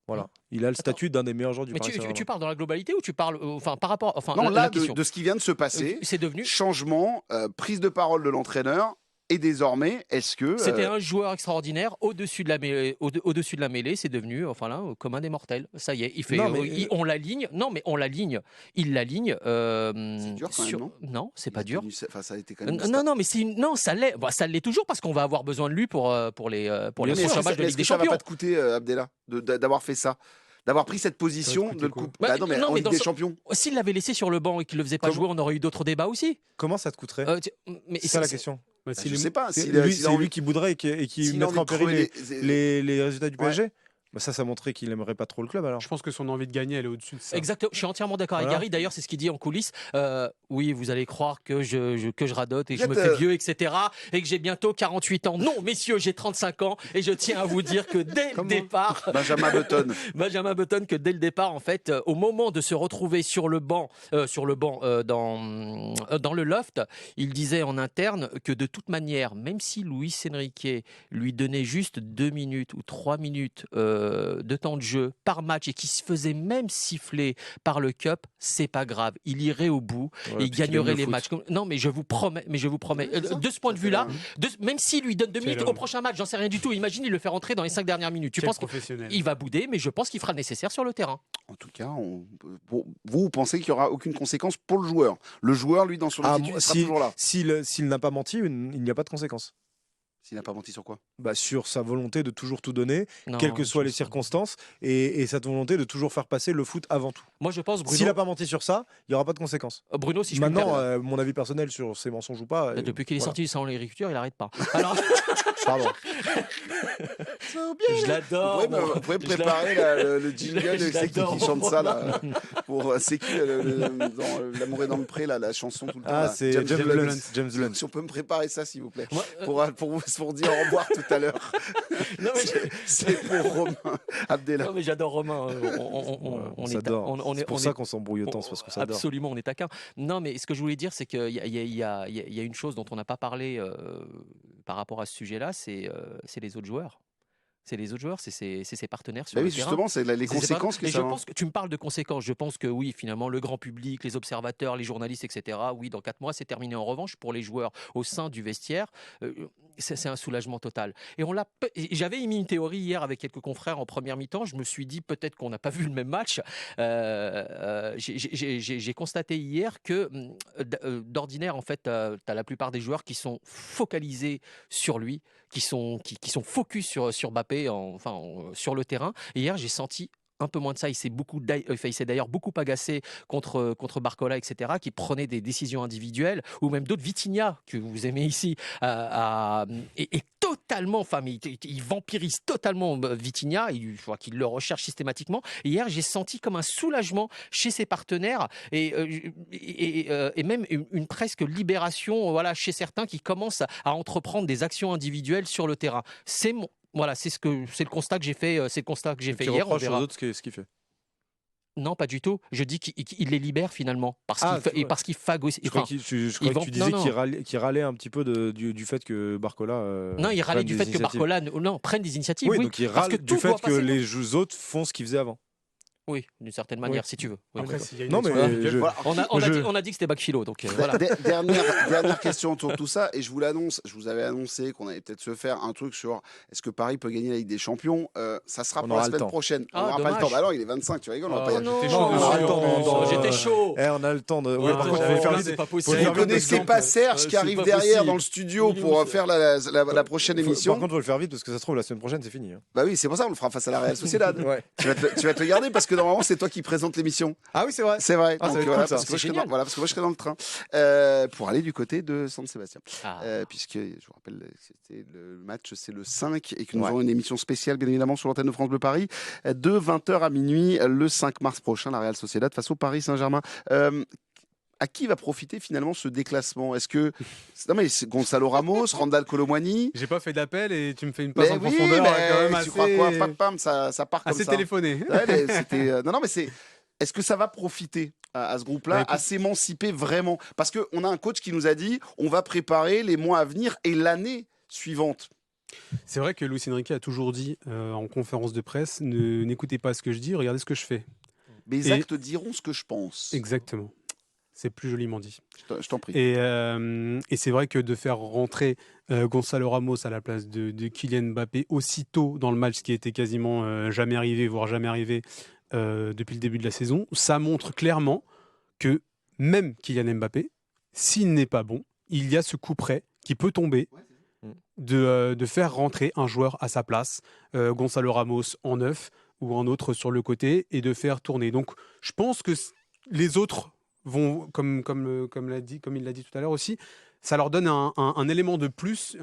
Voilà. Il a le statut d'un des meilleurs joueurs du Mais Paris Saint-Germain. tu parles dans la globalité ou tu parles enfin par rapport enfin Non, la là, question. de ce qui vient de se passer, C'est devenu changement, prise de parole de l'entraîneur. Et désormais, est-ce que. C'était un joueur extraordinaire au-dessus de la mêlée. Au-dessus de la mêlée, c'est devenu, enfin là, commun des mortels. Ça y est, il fait. Non, mais- on l'aligne. Non, mais on l'aligne. Il l'aligne. C'est dur quand même, non c'est il pas a dur. tenu enfin, ça a été quand même. Non, mais non, ça l'est. Bah, ça l'est toujours parce qu'on va avoir besoin de lui pour les Mais prochains est-ce matchs de que Ligue des ça va Champions. pas te coûter, Abdallah, d'avoir fait ça? D'avoir pris cette position, coûter de le quoi couper. Bah, Bah non, mais non, en mais Ligue dans des ce- Champions. S'il l'avait laissé sur le banc et qu'il le faisait pas Comment- jouer, on aurait eu d'autres débats aussi. Comment ça te coûterait Mais C'est ça la question. Bah, Bah, s'il je est- sais pas. C'est s'il a- lui, s'il a c'est envie- lui qui bouderait et qui s'il a mettrait en envie de péril crever les résultats du PSG. Bah ça montrait qu'il aimerait pas trop le club alors. Je pense que son envie de gagner, elle est au-dessus de ça. Exactement, je suis entièrement d'accord avec Voilà. Gary. D'ailleurs, c'est ce qu'il dit en coulisses. Oui, vous allez croire que je radote et que je me Vous fais êtes, vieux, etc. Et que j'ai bientôt 48 ans. Non, messieurs, j'ai 35 ans et je tiens à vous dire que dès le Comment départ, Benjamin Button. Benjamin Button, que dès le départ, en fait, au moment de se retrouver sur le banc, dans le loft, il disait en interne que de toute manière, même si Luis Enrique lui donnait juste 2 minutes ou 3 minutes de temps de jeu par match et qui se faisait même siffler par le Cup, c'est pas grave. Il irait au bout et il gagnerait les matchs. Non, mais je vous promets. Oui, c'est ça. De ce point de Ça fait vue-là, la- même s'il lui donne 2 C'est minutes l'homme. au prochain match, j'en sais rien du tout. Imagine, il le fait rentrer dans les 5 dernières minutes. Tu Quel penses professionnel. qu'il va bouder, mais je pense qu'il fera le nécessaire sur le terrain. En tout cas, vous pensez qu'il n'y aura aucune conséquence pour le joueur? Le joueur, lui, dans son Ah, attitude, il sera toujours là. S'il n'a pas menti, il n'y a pas de conséquences. S'il n'a pas menti sur quoi? Bah, sur sa volonté de toujours tout donner, Non, quelles que je soient les pense- circonstances, et cette volonté de toujours faire passer le foot avant tout. Moi, je pense, S'il Bruno, n'a pas menti sur ça, il n'y aura pas de conséquences. Bruno, si je puis me Maintenant, permettre, mon avis personnel sur ses mensonges ou pas. depuis qu'il est voilà. sorti du salon de l'agriculture, il n'arrête pas. Alors, Pardon. je l'adore. Vous pouvez Je préparer le jingle, je c'est qui l'adore. chante ça là pour c'est qui dans L'amour est dans le pré là, la chanson tout le temps. Ah, là. c'est James James Blunt. Blunt. James Blunt. Si on peut me préparer ça s'il vous plaît Moi, pour dire au revoir tout à l'heure. non, mais, C'est pour Romain Abdallah. non, mais j'adore Romain. On est s'adore. on est- C'est pour on ça est- qu'on s'embrouille autant, c'est parce qu'on s'adore. Absolument, on est taquin. Non, mais ce que je voulais dire, c'est qu'il y a une chose dont on n'a pas parlé par rapport à ce sujet-là, c'est les autres joueurs. C'est les autres joueurs, c'est ses partenaires sur Bah le oui, terrain. justement, c'est les C'est pas- conséquences que mais ça je a. pense que tu me parles de conséquences. Je pense que oui, finalement, le grand public, les observateurs, les journalistes, etc. Oui, dans 4 mois, c'est terminé. En revanche, pour les joueurs au sein du vestiaire, c'est un soulagement total. Et j'avais émis une théorie hier avec quelques confrères en première mi-temps. Je me suis dit peut-être qu'on n'a pas vu le même match. J'ai constaté hier que d'ordinaire, en fait, tu as la plupart des joueurs qui sont focalisés sur lui, qui sont focus sur Mbappé, sur le terrain. Et hier, j'ai senti un peu moins de ça. Il s'est d'ailleurs beaucoup agacé contre Barcola, etc., qui prenait des décisions individuelles, ou même d'autres. Vitinha, que vous aimez ici, est totalement, enfin, mais il vampirise totalement Vitinha. Je vois qu'il le recherche systématiquement. Et hier, j'ai senti comme un soulagement chez ses partenaires et même une presque libération, voilà, chez certains qui commencent à entreprendre des actions individuelles sur le terrain. Voilà, c'est le constat que j'ai fait. C'est le constat que j'ai fait hier. On verra. aux autres ce qu'il fait. Non, pas du tout. Je dis qu'il les libère finalement parce qu'il phagocyte. Je crois que tu disais qu'il râlait un petit peu du fait que Barcola. Non, il râlait du fait que Barcola prenne des initiatives. Oui, donc il râle du fait que les autres font ce qu'ils faisaient avant. Oui, d'une certaine manière, si tu veux. Oui, Après, s'il y a une non, mais on a dit que c'était backphilo, donc voilà. Dernière question autour de tout ça, et je vous avais annoncé qu'on allait peut-être se faire un truc sur est-ce que Paris peut gagner la Ligue des Champions. Ça sera pour la semaine prochaine. On n'aura pas le temps. Bah alors, il est 25, tu rigoles, on va pas y aller. J'étais chaud. On a le temps de. Par contre, faut faire c'est pas possible. Vous connaissez pas Serge qui arrive derrière dans le studio pour faire la prochaine émission. Par contre, il faut le faire vite parce que ça se trouve, la semaine prochaine, c'est fini. Bah oui, c'est pour ça, on le fera face à la Real Sociedad. Tu vas te le garder parce que normalement, c'est toi qui présente l'émission. Ah oui, c'est vrai. C'est vrai. Ah, Donc, cool, voilà, ça. parce que moi, je serai dans le train pour aller du côté de San Sébastien. Puisque, je vous rappelle, c'était le match, c'est le 5 et que nous aurons une émission spéciale, bien évidemment, sur l'antenne de France Bleu Paris, de 20h à minuit, le 5 mars prochain, la Real Sociedad face au Paris Saint-Germain. À qui va profiter finalement ce déclassement? Est-ce que non mais c'est Gonzalo Ramos, Randal Kolo Muani? J'ai pas fait d'appel et tu me fais une passe en profondeur quand même assez. Tu crois quoi? Pam, ça part comme assez ça. téléphoné. Ouais, c'était non mais c'est. Est-ce que ça va profiter à ce groupe-là, à s'émanciper vraiment? Parce qu'on a un coach qui nous a dit on va préparer les mois à venir et l'année suivante. C'est vrai que Luis Enrique a toujours dit en conférence de presse n'écoutez pas ce que je dis, regardez ce que je fais. Mes actes diront ce que je pense. Exactement. C'est plus joliment dit. Je t'en prie. Et c'est vrai que de faire rentrer Gonzalo Ramos à la place de Kylian Mbappé aussitôt dans le match, ce qui était quasiment jamais arrivé, voire jamais arrivé depuis le début de la saison, ça montre clairement que même Kylian Mbappé, s'il n'est pas bon, il y a ce coup près qui peut tomber de faire rentrer un joueur à sa place, Gonzalo Ramos en neuf ou un autre sur le côté, et de faire tourner. Donc je pense que les autres vont, comme il l'a dit tout à l'heure aussi, ça leur donne un élément de plus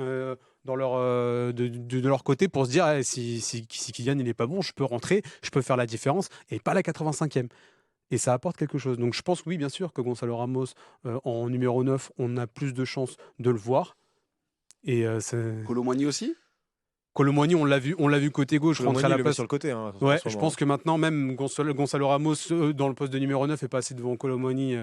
dans de leur côté pour se dire si Kylian il n'est pas bon, je peux rentrer, je peux faire la différence, et pas la 85e. Et ça apporte quelque chose. Donc je pense, oui, bien sûr, que Gonzalo Ramos, en numéro 9, on a plus de chances de le voir. Et Kolo Muani aussi? Kolo Muani, on l'a vu côté gauche, rentrer à la place sur le côté. Ouais, je pense que maintenant, même Gonzalo Ramos, dans le poste de numéro 9, est passé devant Kolo Muani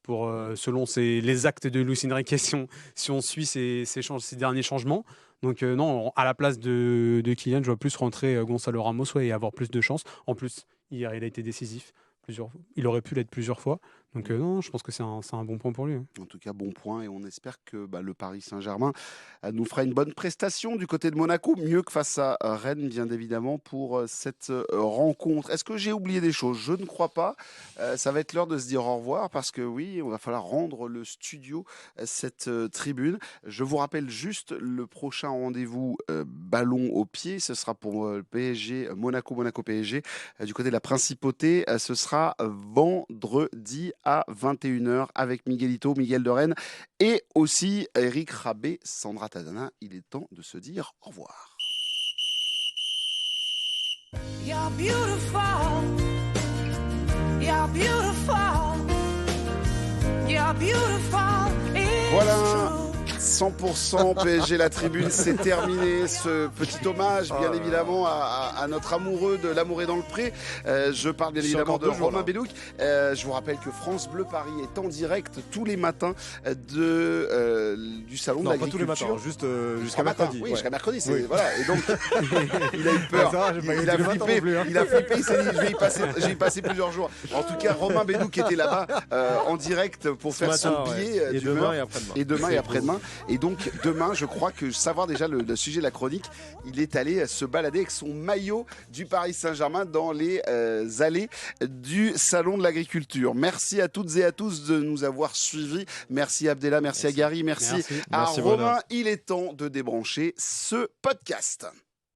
pour, selon les actes de Luis Enrique, si on suit ces derniers changements. Donc non, à la place de Kylian, je vois plus rentrer Gonzalo Ramos et avoir plus de chances. En plus, hier, il a été décisif. Il aurait pu l'être plusieurs fois. Donc non, je pense que c'est un bon point pour lui. En tout cas, bon point, et on espère que le Paris Saint-Germain nous fera une bonne prestation du côté de Monaco, mieux que face à Rennes, bien évidemment, pour cette rencontre. Est-ce que j'ai oublié des choses? Je ne crois pas. Ça va être l'heure de se dire au revoir, parce que oui, on va falloir rendre le studio, cette tribune. Je vous rappelle juste le prochain rendez-vous ballon au pied, ce sera pour PSG, Monaco PSG. Du côté de la Principauté, ce sera vendredi à 21h avec Miguel de Rennes et aussi Eric Rabé, Sandra Tadana. Il est temps de se dire au revoir. You're beautiful. You're beautiful. You're beautiful. Voilà. 100% PSG La Tribune, c'est terminé. Ce petit hommage, bien évidemment, à notre amoureux de L'amour est dans le pré. Je parle bien évidemment de Romain Bédouc. Je vous rappelle que France Bleu Paris est en direct tous les matins du salon de l'agriculture. Pas tous les matins, juste jusqu'à mercredi. Oui, jusqu'à mercredi. Voilà. Et donc, il a eu peur. Il a flippé. Il s'est dit, je vais y passer plusieurs jours. En tout cas, Romain Bédouc était là-bas en direct pour faire son billet d'humeur. Et demain et après-demain. Et donc demain, je crois que savoir déjà le sujet de la chronique, il est allé se balader avec son maillot du Paris Saint-Germain dans les allées du Salon de l'Agriculture. Merci à toutes et à tous de nous avoir suivis. Merci Abdella, merci à Gary, merci à Romain. Il est temps de débrancher ce podcast.